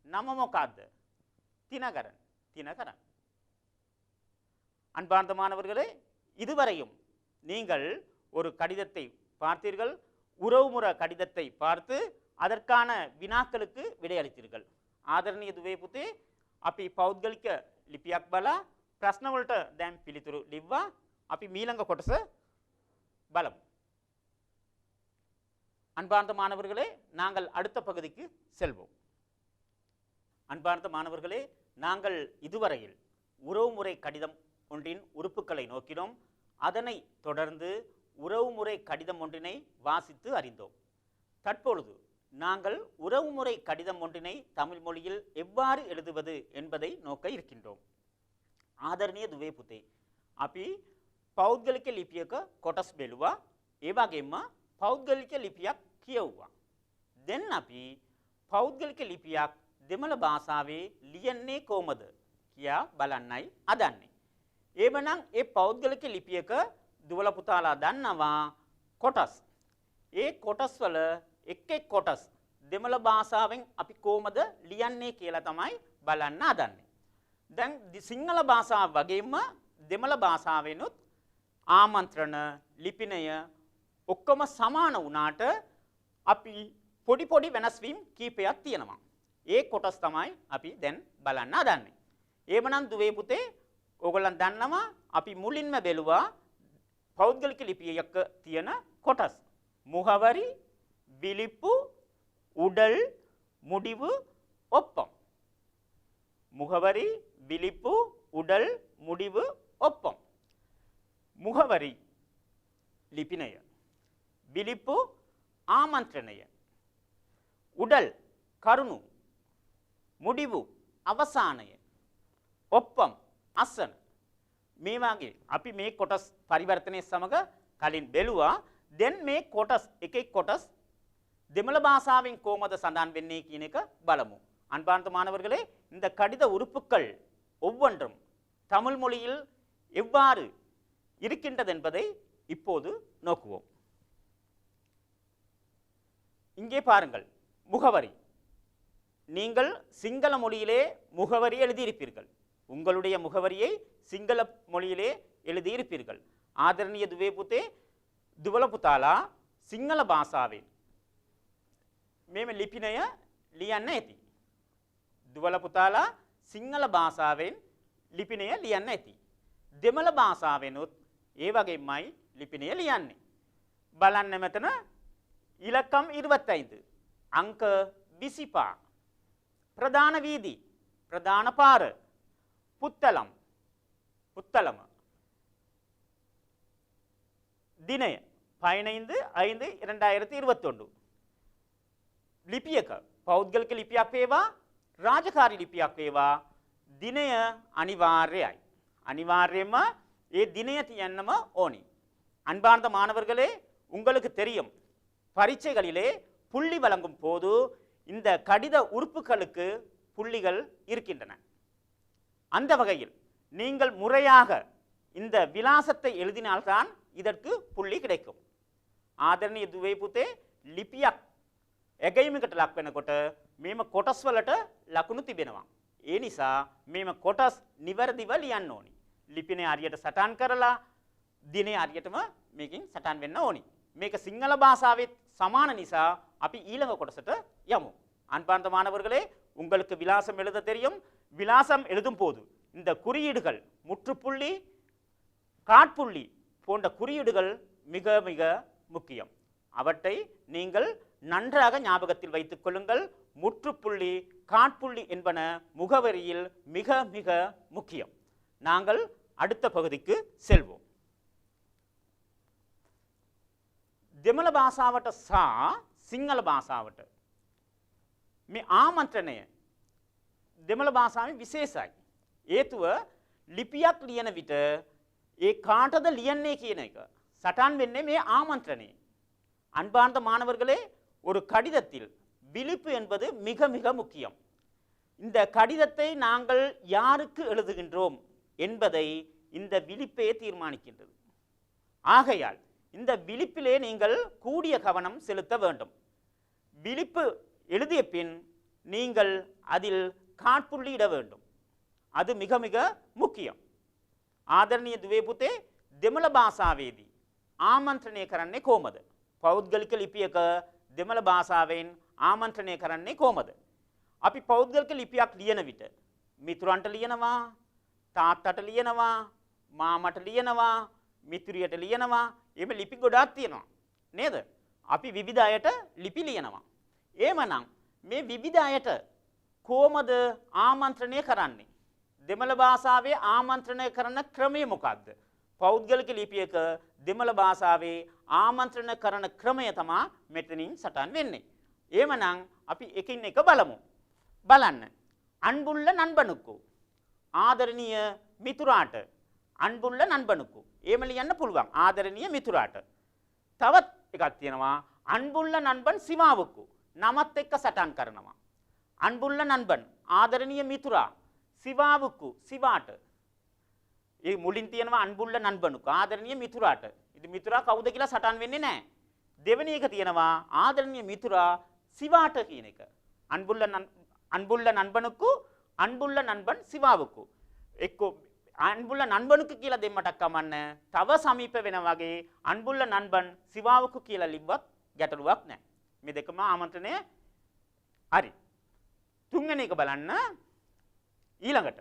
නම මොකක්ද? தினகரன். தினகரன். அன்பார்ந்த மாணவர்களே, இதுவரையும் நீங்கள் ஒரு கடிதத்தை பார்த்தீர்கள். உறவுமுறை கடிதத்தை பார்த்து அதற்கான வினாக்களுக்கு விடையளித்தீர்கள். ආදරණීය දුවේ පුතේ, අපි පෞද්ගලික ලිපියක් බලා ප්‍රශ්න වලට දැන් පිළිතුරු ලිව්වා. අපි ඊළඟ කොටස බලමු. அன்பார்ந்த மாணவர்களே, நாங்கள் அடுத்த பகுதிக்கு செல்வோம். அன்பார்ந்த மாணவர்களே, நாங்கள் இதுவரையில் உறவுமுறை கடிதம் ஒன்றின் உறுப்புகளை நோக்கினோம். அதனை தொடர்ந்து உறவுமுறை கடிதம் ஒன்றினை வாசித்து அறிந்தோம். தற்பொழுது நாங்கள் உறவுமுறை கடிதம் ஒன்றினை தமிழ் மொழியில் எவ்வாறு எழுதுவது என்பதை நோக்க இருக்கின்றோம். ආදරණීය දුවේ පුතේ, අපි පෞද්ගලික ලිපියක කොටස් බැලුවා. ඒ වගේම පෞද්ගලික ලිපියක් කියවුවා. දැන් අපි පෞද්ගලික ලිපියක් දෙමළ භාෂාවේ ලියන්නේ කොහොමද කියා බලන්නයි අදන්නේ. එවනම් ඒ පෞද්ගලික ලිපියක දුවල පුතාලා දන්නවා කොටස්. ඒ කොටස් වල එක් එක් කොටස් දෙමළ භාෂාවෙන් අපි කොහොමද ලියන්නේ කියලා තමයි බලන්න අදන්නේ. දැන් සිංහල භාෂාව වගේම දෙමළ භාෂාවෙනුත් ආමන්ත්‍රණ ලිපිනය ඔක්කොම සමාන වුණාට අපි පොඩි පොඩි වෙනස් වීම් කීපයක් තියෙනවා. ඒ කොටස් තමයි අපි දැන් බලන්න හදන්නේ. එහෙමනම් දුවේ පුතේ, ඕගොල්ලන් දන්නවා අපි මුලින්ම බැලුවා පෞද්ගලික ලිපියක තියෙන කොටස්. මුහවරි, විලිප්පු, උඩල්, මුඩිவு, ඔප්පම්. முகவரி, விளிப்பு, உடல், முடிவு, ஒப்பம். முகவரி ලිපිනය. බිලිප්පු ආමන්ත්‍රණය. උඩල් කරුණු. මුඩිවු අවසානය. ඔප්පම් අසන. මේ වගේ අපි මේ කොටස් පරිවර්තනයේ සමග කලින් බැලුවා. දැන් මේ කොටස් එක එක කොටස් දෙමළ භාෂාවෙන් කොහොමද සඳහන් වෙන්නේ කියන එක බලමු. அன்பார்ந்த மாணவர்களே, இந்த கடித உறுப்புக்கள் ஒவ்வொன்றும் தமிழ் மொழியில் எவ்வாறு இருக்கின்றது என்பதை இப்போது நோக்குவோம். இங்கே பாருங்கள், முகவரி. நீங்கள் சிங்கள மொழியிலே முகவரி எழுதியிருப்பீர்கள். உங்களுடைய முகவரியை சிங்கள மொழியிலே எழுதியிருப்பீர்கள். ආදරණීය දුවේ පුතේ, දුවල පුතාලා සිංහල භාෂාවෙන් මේම ලිපිනය ලියන්න ඇති. දුවල පුතාලා සිංහල භාෂාවෙන් ලිපිනය ලියන්න ඇති. දෙමළ භාෂාවෙනුත් ඒ වගේමයි ලිපිනය ලියන්නේ. බලන්න මෙතන ඉලක්කම් 25 අංක 25 ප්‍රධාන වීදි ප්‍රධාන පාර පුත්තලම් දිනය 15/5/2021 ලිපියක පෞද්ගලික ලිපියක් වේවා රාජකාරී ලිපියක් වේවා දිනය අනිවාර්යයි. அனிவாரியම ඒ දිනය තියන්නම ඕනි. அன்பார்ந்த மாணவர்களே, உங்களுக்கு தெரியும், பரீட்சைகளிலே புள்ளி வழங்கும் போது இந்த கடித உறுப்புகளுக்கு புள்ளிகள் இருக்கின்றன. அந்த வகையில் நீங்கள் முறையாக இந்த விலாசத்தை எழுதினால்தான் இதற்கு புள்ளி கிடைக்கும். ආදරණීය දුවේ පුතේ, ලිපියක් ඇගයීමකට ලක් වෙනකොට මේම කොටස් වලට ලකුණු තිබෙනවා. ඒ නිසා මේම කොටස් නිවැරදිව ලියන්න ඕනි. ලිපිනේ හරියට සටහන් කරලා දිනේ හරියටම මේකෙන් සටහන් වෙන්න ඕනි. මේක සිංහල භාෂාවෙත් සමාන නිසා අපි ඊළඟ කොටසට යමු. அன்பார்ந்த மாணவர்களே, உங்களுக்கு விலாசம் எழுத தெரியும். விலாசம் எழுதும் போது இந்த குறியீடுகள் முற்றுப்புள்ளி, காட்புள்ளி போன்ற குறியீடுகள் மிக மிக முக்கியம். அவற்றை நீங்கள் நன்றாக ஞாபகத்தில் வைத்துக் கொள்ளுங்கள். முற்றுப்புள்ளி, காட்புள்ளி என்பன முகவரியில் மிக மிக முக்கியம். நாங்கள் அடுத்த பகுதிக்கு செல்வோம். දෙමළ භාෂාවට සහ සිංහල භාෂාවට මේ ආමන්ත්‍රණය දෙමළ භාෂාවේ විශේෂයි. හේතුව ලිපියක් ලියන විට ඒ කාටද ලියන්නේ කියන එක සටහන් වෙන්නේ මේ ආමන්ත්‍රණේ. அன்பார்ந்த மாணவர்களே, ஒரு கடிதத்தில் விழிப்பு என்பது மிக மிக முக்கியம். இந்த கடிதத்தை நாங்கள் யாருக்கு எழுதுகின்றோம் என்பதை இந்த விழிப்பே தீர்மானிக்கின்றது. ஆகையால் இந்த விழிப்பிலே நீங்கள் கூடிய கவனம் செலுத்த வேண்டும். விழிப்பு எழுதிய பின் நீங்கள் அதில் காட்புள்ளி இட வேண்டும். அது மிக மிக முக்கியம். ආදරණීය දුවේ පුතේ, දෙමළ භාෂාවේදී ආමන්ත්‍රණය කරන්නේ කොහොමද? පෞද්ගලික ලිපියක දෙමළ භාෂාවෙන් ආමන්ත්‍රණය කරන්නේ කොහොමද? අපි පෞද්ගලික ලිපියක් ලියන විට මිතුරන්ට ලියනවා, තාත්තට ලියනවා, මාමට ලියනවා, මිතුරියට ලියනවා. එහෙම ලිපි ගොඩාක් තියෙනවා නේද? අපි විවිධ අයට ලිපි ලියනවා. එහෙමනම් මේ විවිධ අයට කොහොමද ආමන්ත්‍රණය කරන්නේ? දෙමළ භාෂාවේ ආමන්ත්‍රණය කරන ක්‍රමය මොකක්ද? පෞද්ගලික ලිපියක දෙමළ භාෂාවේ ආමන්ත්‍රණ කරන ක්‍රමය තමයි මෙතනින් සටහන් වෙන්නේ. එහෙමනම් අපි එකින් එක බලමු. බලන්න. අන්බුල්ල නන්බනුකු. ආදරණීය මිතුරාට. අන්බුල්ල නන්බනුකු. එහෙම ලියන්න පුළුවන්. ආදරණීය මිතුරාට. තවත් එකක් තියෙනවා. අන්බුල්ල නන්බන් සිවාවුකු. නමත් එක්ක සටහන් කරනවා. අන්බුල්ල නන්බන් ආදරණීය මිතුරා සිවාවුකු සිවාට. ඒ මුලින් තියෙනවා අන්බුල්ල නන්බනුකු ආදරණීය මිතුරාට. ඉතින් මිතුරා කවුද කියලා සටහන් වෙන්නේ නැහැ. දෙවෙනි එක තියෙනවා ආදරණීය මිතුරා සිවාට කියන එක. අන්බුල්ල නන්බනුකු අන්බුල්ල නන්බන් සිවාවුකු. එක්ක අන්බුල්ල නන්බනුකු කියලා දෙන්නට කමන්න. තව සමීප වෙන වගේ අන්බුල්ල නන්බන් සිවාවුකු කියලා ලිව්වත් ගැටලුවක් නැහැ. මේ දෙකම ආමන්ත්‍රණය හරි. තුන්වෙනි එක බලන්න. ඊළඟට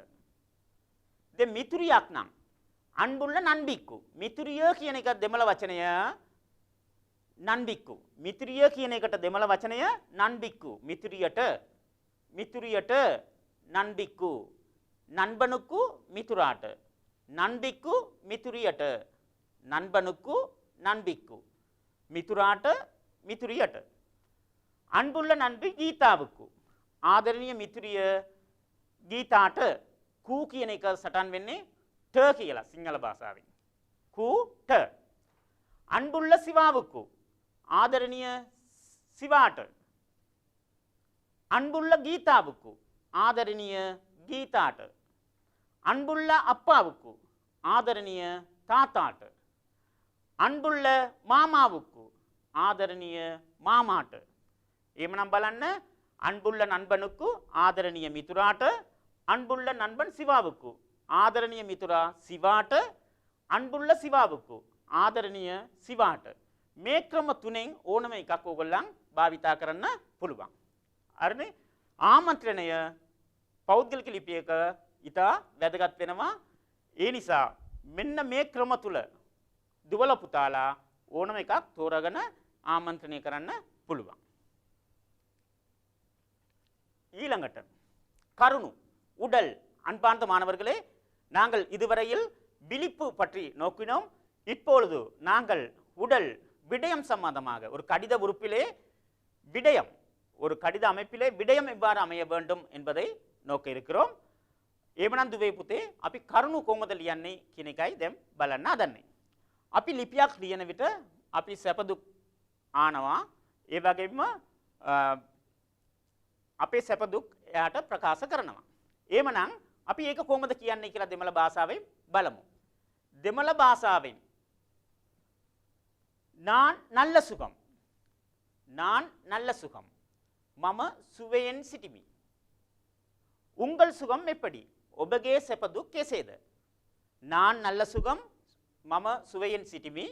දැන් මිතුරියක් නම් අන්බුල්ල නන්බික්කු. මිතුරිය කියන එක දෙමළ වචනය නන්බික්කු. මිතුරිය කියන එකට දෙමළ වචනය නන්බික්කු. මිතුරියට නන්බික්කු. නන්බනුකු මිතුරාට. නන්බික්කු මිතුරියට. නන්බනුකු நண்பிக்கு මිතුරාට මිතුරියට අන්බුල්ල නන්බි ගීතාවකු ආදරණීය මිතුරිය ගීතාට කූ කියන එක සටන් වෙන්නේ ට කියලා සිංහල භාෂාවෙන් කූ ට අන්බුල්ල සිවාවකු ආදරණීය සිවාට අන්බුල්ල ගීතාවකු ආදරණීය ගීතාට අන්බුල්ල අප්පාවකු ආදරණීය තාතාට අන්බුල්ල මාමාවකු ආදරණීය මාමාට එහෙමනම් බලන්න අන්බුල්ල නන්බනුකු ආදරණීය මිතුරාට අන්බුල්ල නන්බන් සිවාවකු ආදරණීය මිතුරා සිවාට අන්බුල්ල සිවාවකු ආදරණීය සිවාට මේ ක්‍රම තුනෙන් ඕනම එකක් ඕගොල්ලන් භාවිතා කරන්න පුළුවන්. හරිනේ? ආමන්ත්‍රණය පෞද්ගලික ලිපියක ඉතා වැදගත් වෙනවා. ඒ නිසා මෙන්න මේ ක්‍රම තුල දුවල පුතාලා ඕනම එකක් තෝරාගෙන ආමන්ත්‍රණය කරන්න පුළුවන්. ஈழங்கட்ட கருணு உடல் அன்பார்ந்த மாணவர்களே நாங்கள் இதுவரையில் விழிப்பு பற்றி நோக்கினோம். இப்பொழுது நாங்கள் உடல் விடயம் சம்பந்தமாக ஒரு கடித உறுப்பிலே விடயம் ஒரு கடித அமைப்பிலே விடயம் எவ்வாறு அமைய வேண்டும் என்பதை நோக்க இருக்கிறோம். එවනම් දුවේ පුතේ අපි කරුණු කොහොමද ලියන්නේ කියන එකයි දැන් බලන්න හදන්නේ. අපි ලිපියක් ලියන විට අපි සැප දුක් ආනවා. ඒ වගේම අපේ සැප දුක් එයාට ප්‍රකාශ කරනවා. එහෙමනම් අපි ඒක කොහොමද කියන්නේ කියලා දෙමළ භාෂාවෙන් බලමු. දෙමළ භාෂාවෙන් நான் நல்ல சுகம் நான் நல்ல சுகம் මම සුවයෙන් සිටිමි. உங்கள் சுகம் எப்படி ඔබගේ සැප දුක් කෙසේද? நான் நல்ல சுகம் මම සුවයෙන් සිටිමි.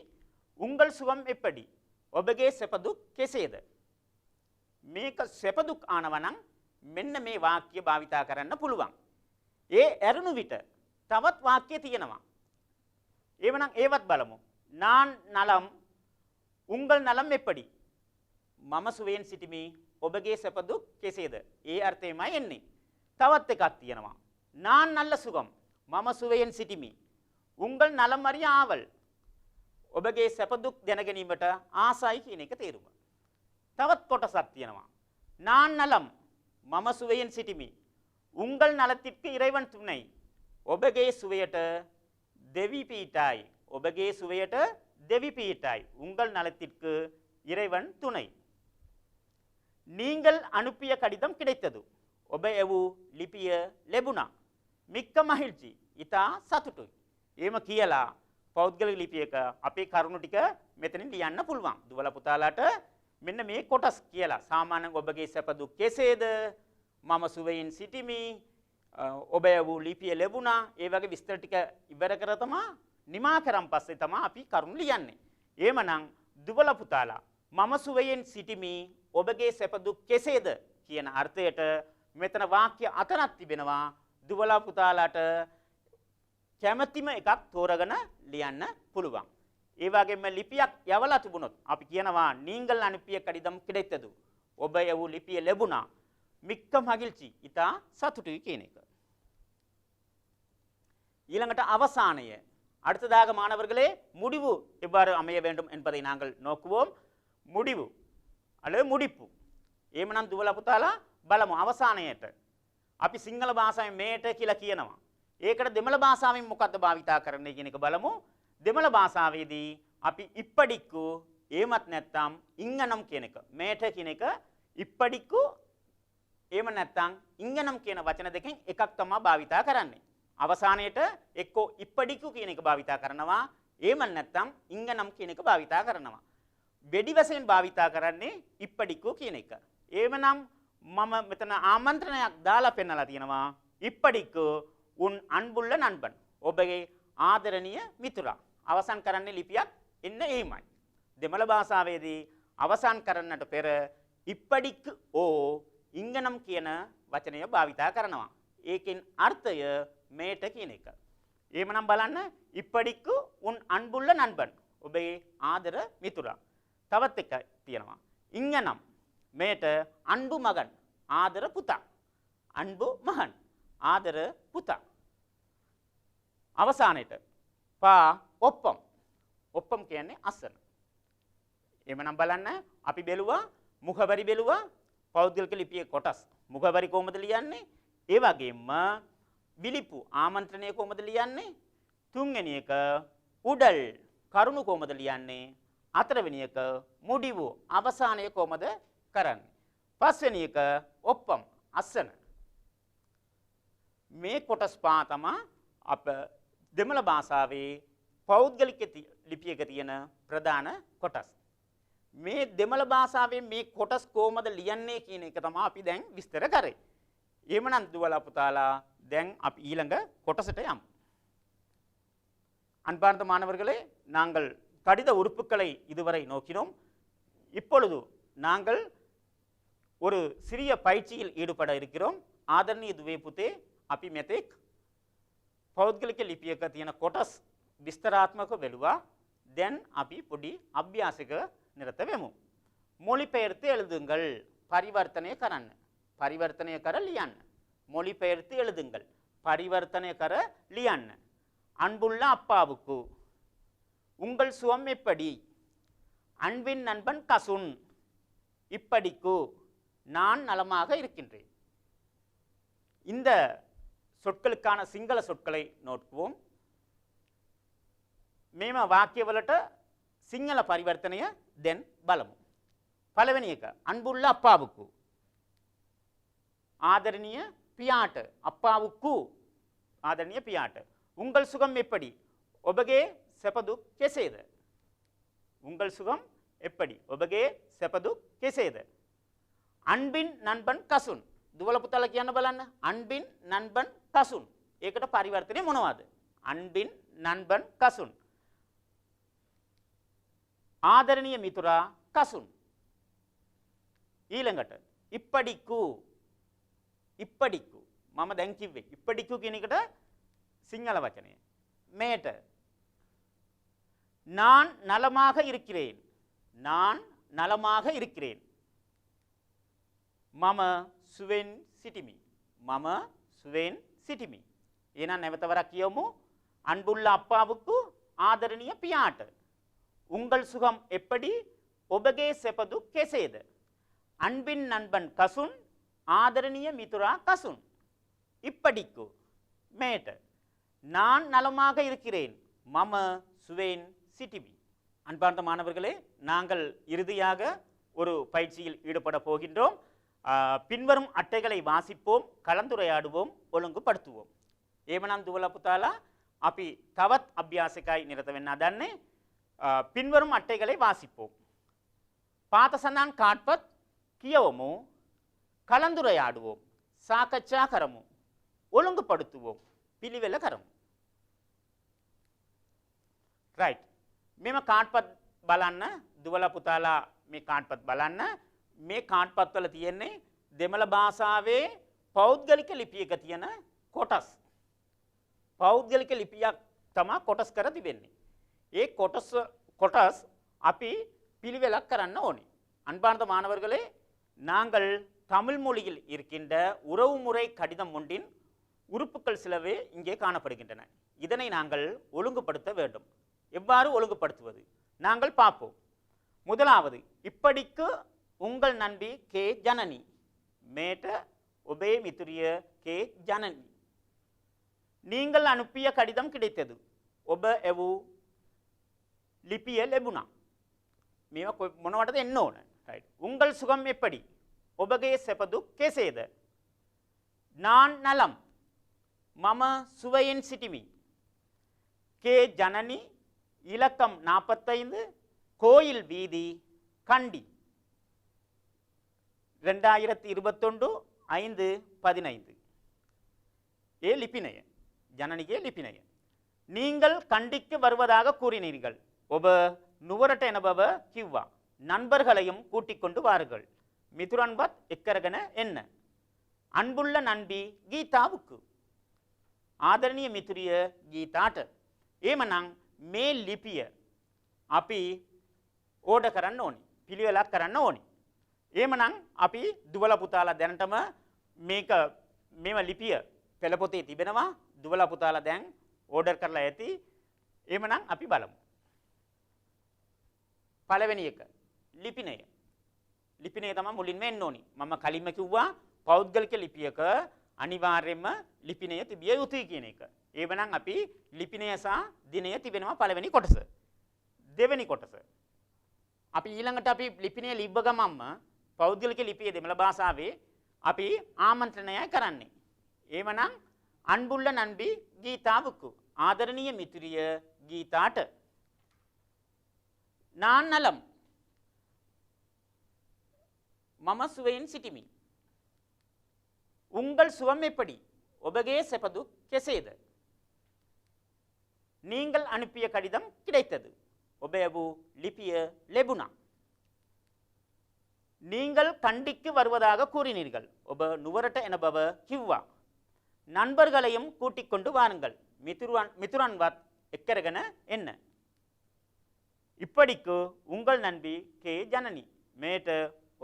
உங்கள் சுகம் எப்படி ඔබගේ සැප දුක් කෙසේද? මේක සැප දුක් ආනවා නම් මෙන්න මේ වාක්‍ය භාවිතා කරන්න පුළුවන්. ඒ ඇරුණු විට තවත් වාක්‍ය තියෙනවා. එවනම් ඒවත් බලමු. நான் நலம் உங்கள் நலம் எப்படி මම සුවයෙන් සිටිමි ඔබගේ සැප දුක් කෙසේද? ඒ අර්ථයමයි එන්නේ. තවත් එකක් තියෙනවා. நான் நல்ல சுகம் මම සුවයෙන් සිටිමි උங்கள் நலம் அறிய ආවල් ඔබගේ සැප දුක් දැන ගැනීමට ආසයි කියන එක තේරුම. තවත් කොටසක් තියෙනවා. நான் நலம் මම සුවයෙන් සිටිමි உங்கள் நலத்திற்கு இறைவன் துணை ඔබගේ සුවයට දෙවි පීඨයි ඔබගේ සුවයට දෙවි පීඨයි உங்கள் நலத்திற்கு இறைவன் துணை. நீங்கள் அனுப்பிய கடிதம் கிடைத்தது ඔබ එවූ ලිපිය ලැබුණා. මික්ක මහිල්චි ඉතා සතුටුයි. එහෙම කියලා පෞද්ගලික ලිපියක අපේ කරුණු ටික මෙතනින් ලියන්න පුළුවන්. දුවලා පුතාලාට මෙන්න මේ කොටස් කියලා සාමාන්‍යයෙන් ඔබගේ සැප දුක් කෙසේද? මම සුවයෙන් සිටිමි. ඔබ එවූ ලිපිය ලැබුණා. ඒ වගේ විස්තර ටික ඉවර කර තමා නිමා කරන් පස්සේ තමා අපි කරුණු ලියන්නේ. එහෙමනම් දුවලා පුතාලා මම සුවයෙන් සිටිමි ඔබගේ සැප දුක් කෙසේද කියන අර්ථයට මෙතන වාක්‍ය අතරක් තිබෙනවා. දුවලා පුතාලාට කැමැතිම එකක් තෝරගෙන ලියන්න පුළුවන්. ඒ වගේම ලිපියක් යවලා තිබුණොත් අපි කියනවා நீங்கள் අනුப்பிய කடிதம் கிடைத்தது. ඔබ යවූ ලිපිය ලැබුණා. மிக்க மகிழ்ச்சி ඉතා සතුටුයි කියන එක. ඊළඟට අවසානය. அடுத்ததாக மாணவர்களே முடிவு எவ்வாறு அமைய வேண்டும் என்பதை நாங்கள் நோக்குவோம். முடிவு அல்லது முடிப்பு. එහෙමනම් දුවලා පුතාලා බලමු අවසානයේට. අපි සිංහල භාෂාවෙන් මේට කියලා කියනවා. ඒකට දෙමළ භාෂාවෙන් මොකක්ද භාවිතා කරන්නේ කියන එක බලමු. දෙමළ භාෂාවේදී අපි ඉප්පඩික්කු එහෙමත් නැත්නම් ඉංගනම් කියන එක. මේට කියන එක ඉප්පඩික්කු එහෙම නැත්නම් ඉංගනම් කියන වචන දෙකෙන් එකක් තමයි භාවිතා කරන්නේ. අවසානයේට එක්කෝ ඉප්පඩික්කු කියන එක භාවිතා කරනවා. එහෙම නැත්නම් ඉංගනම් කියන එක භාවිතා කරනවා. වෙඩි වශයෙන් භාවිතා කරන්නේ ඉප්පඩික්කු කියන එක. එහෙමනම් මම මෙතන ආමන්ත්‍රණයක් දාලා පෙන්නලා තියෙනවා. ඉප්පඩික්කු උන් අන්බුල්ල නන්බන් ඔබගේ ආදරණීය මිතුරා. අවසන් කරන්නේ ලිපියක් එන්න එහෙමයි. දෙමළ භාෂාවේදී අවසන් කරන්නට පෙර ඉප්පඩික්කු ඕ ඉංගනම් කියන වචනය භාවිතා කරනවා. ඒකෙන් අර්ථය මේට කියන එක. එහෙමනම් බලන්න ඉප්පඩික්කු උන් අන්බුල්ල නන්බන් ඔබගේ ආදර මිතුරා. තවත් එකක් තියෙනවා. ඉංගනම් මේට අන්බු මගන් ආදර පුතා. අන්බු මහන් ආදර පුතා. අවසානයේට පා ඔප්පම් ඔප්පම් කියන්නේ අසන. එහෙමනම් බලන්න අපි බැලුවා මුඛවරි බැලුවා පෞද්ගලික ලිපියේ කොටස්. මුඛවරි කොහොමද ලියන්නේ? ඒ වගේම බිලිපු ආමන්ත්‍රණය කොහොමද ලියන්නේ? තුන්වෙනි එක උඩල් කරුණු කොහොමද ලියන්නේ? හතරවෙනි එක මුඩිවු අවසානය කොහොමද කරන්නේ? පස්වෙනි එක ඔප්පම් අසන. මේ කොටස් පහ තමයි අප දෙමළ භාෂාවේ පෞද්ගලික ලිපියක තියෙන ප්‍රධාන කොටස්. මේ දෙමළ භාෂාවේ මේ කොටස් කොහොමද ලියන්නේ කියන එක තමයි අපි දැන් විස්තර කරේ. එහෙමනම් දුවලා පුතාලා දැන් අපි ඊළඟ කොටසට යමු. அன்பார்ந்த மாணவர்களே, நாங்கள் கடித உறுப்புகளை இதுவரை நோக்கினோம். இப்பொழுது நாங்கள் ஒரு சிறிய பயிற்சியில் ஈடுபட இருக்கிறோம். ආදරණීය දුවේ පුතේ, අපි මෙතෙක් පෞද්ගලික ලිපියක තියෙන කොටස් විස්තරාත්මකව බැලුවා. දැන් අපි පොඩි අභ්‍යාසයක නිරත වෙමු. மொழிபெயர்த்து எழுதுங்கள். පරිවර්තනය කරන්න. පරිවර්තනය කර ලියන්න. மொழிபெயர்த்து எழுதுங்கள். பரிவர்த்தனை கர லியன். அன்புள்ள அப்பாவுக்கு உங்கள் சுகம் எப்படி? அன்பின் நண்பன் கசுன் இப்படிக்கு நான் நலமாக இருக்கின்றேன். இந்த சொற்களுக்கான சிங்கள சொற்களை நோக்குவோம். මේම වාක්‍යවලට සිංහල පරිවර්තනය දැන් බලමු. පළවෙනි එක අන්බුල්ල අප්පාවුකු. ආදරණීය පියාට අප්පාවුකු ආදරණීය පියාට. උංගල් සුගම් එප්පඩි? ඔබගේ සැප දුක් කෙසේද? උංගල් සුගම් එප්පඩි? ඔබගේ සැප දුක් කෙසේද? අන්බින් නන්බන් කසුන්. දුවල පුතාලා කියන්න බලන්න. අන්බින් නන්බන් කසුන්. ඒකට පරිවර්තනය මොනවද? අන්බින් නන්බන් කසුන්. ආදරණීය මිතුරා කසුන්. ඊළඟට ඉප්පඩිකු. ඉප්පඩිකු මම දැන් කිව්වේ ඉප්පඩිකු කියන එකට සිංහල වචනය. මේට நான் நலமாக இருக்கிறேன். நான் நலமாக இருக்கிறேன். මම සුවෙන් සිටිමි. මම සුවෙන් සිටිමි. එහෙනම් නැවත වරක් කියමු. අන්බුල්ල අප්පාවුக்கு ආදරණීය පියාට. உங்கள் சுகம் எப்படி? ඔබගේ සැප දුක් කෙසේද? அன்பின் நண்பன் கசுன் ஆதரணிய மிதுரா கசுன் இப்படிக்கு மேට நான் நலமாக இருக்கிறேன். மம சுவேன் சிட்டிமி. அன்பார்ந்த மாணவர்களே, நாங்கள் இறுதியாக ஒரு பயிற்சியில் ஈடுபட போகின்றோம். பின்வரும் அட்டைகளை வாசிப்போம், கலந்துரையாடுவோம், ஒழுங்குபடுத்துவோம். ஏமනම් දුවලා පුතාලා අපි තවත් අභ්‍යාසයකයි නිරත වෙන්න හදන්නේ. பின்வரும் அட்டைகளை வாசிப்போம். පාත සඳහන් කාඩ්පත් කියවමු, කලඳුරයාடுவோம், සාකච්ඡා කරමු, ඔළුඟුපடுத்துவோம், පිළිවෙල කරමු. right. මෙම කාඩ්පත් බලන්න, දුවලා පුතාලා මේ කාඩ්පත් බලන්න. මේ කාඩ්පත් වල තියෙන්නේ දෙමළ භාෂාවේ පෞද්ගලික ලිපියක තියෙන කොටස්. පෞද්ගලික ලිපියක් තමයි කොටස් කර තිබෙන්නේ. ඒ කොටස් අපි පිළිවෙලක් කරන්න ඕනේ. அன்பார்ந்த மாணவர்களே, நாங்கள் தமிழ் மொழியில் இருக்கின்ற உறவுமுறை கடிதம் ஒன்றின் உறுப்புகள் சிலவே இங்கே காணப்படுகின்றன. இதனை நாங்கள் ஒழுங்குபடுத்த வேண்டும். எவ்வாறு ஒழுங்குபடுத்துவது நாங்கள் பார்ப்போம். முதலாவது, இப்படிக்கு உங்கள் நண்பி கே ஜனனி. மேட்ட ஒபே மித்துரிய கே ஜனனி. நீங்கள் அனுப்பிய கடிதம் கிடைத்தது. ඔබ එවූ ලිපිය ලැබුණා. මේවා මොනවටද එන්න ඕන? right. உங்கள் சுகம் எப்படி? ඔබගේ සැප දුක් කෙසේද? நான் நலம். මම සුවයෙන් සිටිමි. கே ஜனனி, இலக்கம் 45, கோயில் வீதி, கண்டி. 2021 5/15. ஏ லிபினய. ஜனனிගේ லிபினய. நீங்கள் கண்டிக்கு வருவதாக கூறினீர்கள். ඔබ නුවරට එන බව කිව්වා. நண்பர்களையும் கூட்டிக் கொண்டு வாருங்கள். මිතුරන්වත් එක්කරගෙන එන්න. අන්බුල්ල නන්බි ගීතාවුக்கு. ආදරණීය මිතුරිය ගීතාට. එහෙමනම් මේ ලිපිය අපි ඕඩර් කරන්න ඕනි. පිළිවෙලක් කරන්න ඕනි. එහෙමනම් අපි දුවලා පුතාලා දැනටම මේව ලිපිය පෙළපොතේ තිබෙනවා. දුවලා පුතාලා දැන් ඕඩර් කරලා ඇති. එහෙමනම් අපි බලමු. පළවෙනි එක ලිපිනය. ලිපිනය තමයි මුලින්ම එන්න ඕනි. මම කලින්ම කිව්වා පෞද්ගලික ලිපියක අනිවාර්යයෙන්ම ලිපිනය තිබිය යුතුයි කියන එක. ඒවනම් අපි ලිපිනය සහ දිනය තිබෙනවා පළවෙනි කොටස. දෙවෙනි කොටස. අපි ඊළඟට අපි ලිපිනය ලිව්ව ගමන්ම පෞද්ගලික ලිපියේ දෙමළ භාෂාවේ අපි ආමන්ත්‍රණයයි කරන්නේ. ඒවනම් අන්බුල්ල නන්බි ගීතාවුක්කු ආදරණීය මිතුරිය ගීතාට නාන්නලම් මම සුවයෙන් සිටිමි. උංගල් சுகம் எப்படி ඔබගේ සැපදු කෙසේද? நீங்கள் අනුපිය කඩිදම් கிடைத்தது. ඔබ යවූ ලිපිය ලැබුණා. நீங்கள் கண்டிக்கு வருவதாக கூறினீர்கள். ඔබ නුවරට එන බව කිව්වා. நண்பர்களையும் கூட்டிக் கொண்டு வாருங்கள். மித்துரன்වත් එක්කරගෙන එන්න. இப்படிக்கு உங்கள் நண்பி கே ஜனனி. මේට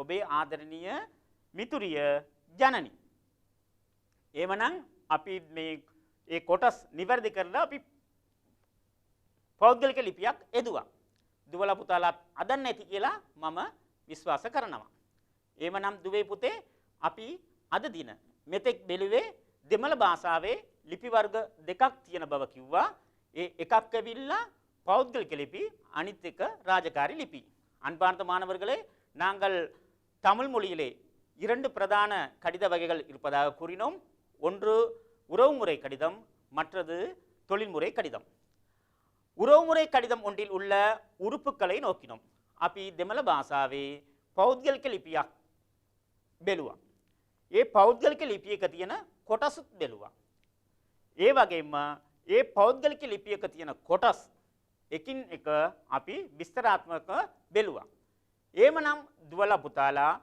ඔබේ ආදරණීය මිතුරිය ජනනි. එවනම් අපි මේ ඒ කොටස් නිවැරදි කරලා අපි පෞද්ගලික ලිපියක් එදුවා. දුවලා පුතාලා අදන්න ඇති කියලා මම විශ්වාස කරනවා. එවනම් දුවේ පුතේ අපි අද දින මෙතෙක් බැලුවේ දෙමළ භාෂාවේ ලිපි වර්ග දෙකක් තියෙන බව කිව්වා. ඒ එකක් ඇවිල්ලා பௌத்கலிக லிபி அனித் එක ராஜகாரி லிபி. அன்பார்ந்த மாணவர்களே, நாங்கள் தமிழ் மொழியிலே 2 பிரதான கடித வகைகள் இருப்பதாக கூறினோம். ஒன்று உறவுமுறை கடிதம், மற்றது தொழில்முறை கடிதம். උරවුමුරේ කඩිදම් ඔන්ටිල් උල්ල උරුපුක්களை නෝකිනොම්. අපි දෙමළ භාෂාවේ පෞද්ගලික ලිපියක් බැලුවා. ඒ පෞද්ගලික ලිපියක තියෙන කොටසුත් බැලුවා. ඒ වගේම ඒ පෞද්ගලික ලිපියක තියෙන කොටස් එකින් එක අපි විස්තරාත්මක බැලුවා. එහෙමනම් දුවලා පුතාලා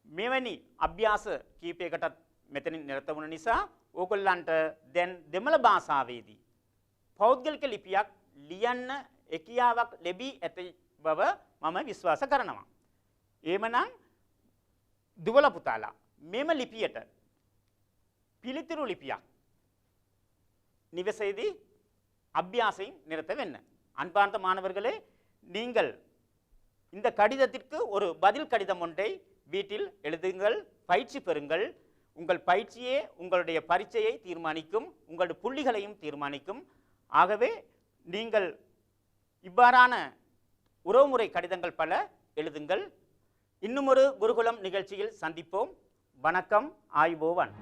මෙවැනි අභ්‍යාස කීපයකටත් මෙතනින් නිරත වුණ නිසා ඕගොල්ලන්ට දැන් දෙමළ භාෂාවේදී පෞද්ගලික ලිපියක් ලියන්න හැකියාවක් ලැබී ඇති බව මම විශ්වාස කරනවා. එහෙමනම් දුවලා පුතාලා මෙම ලිපියට පිළිතුරු ලිපියක් நிவசெய்தி அபியாசை நிறுத்த வேணும். அன்பார்ந்த மாணவர்களே, நீங்கள் இந்த கடிதத்திற்கு ஒரு பதில் கடிதம் ஒன்றை வீட்டில் எழுதுங்கள், பயிற்சி பெறுங்கள். உங்கள் பயிற்சியே உங்களுடைய பரீட்சையை தீர்மானிக்கும், உங்களுடைய புள்ளிகளையும் தீர்மானிக்கும். ஆகவே நீங்கள் இவ்வாறான உறவுமுறை கடிதங்கள் பல எழுதுங்கள். இன்னும் ஒரு குருகுலம் நிகழ்ச்சியில் சந்திப்போம். வணக்கம். ஆயுபோவன்.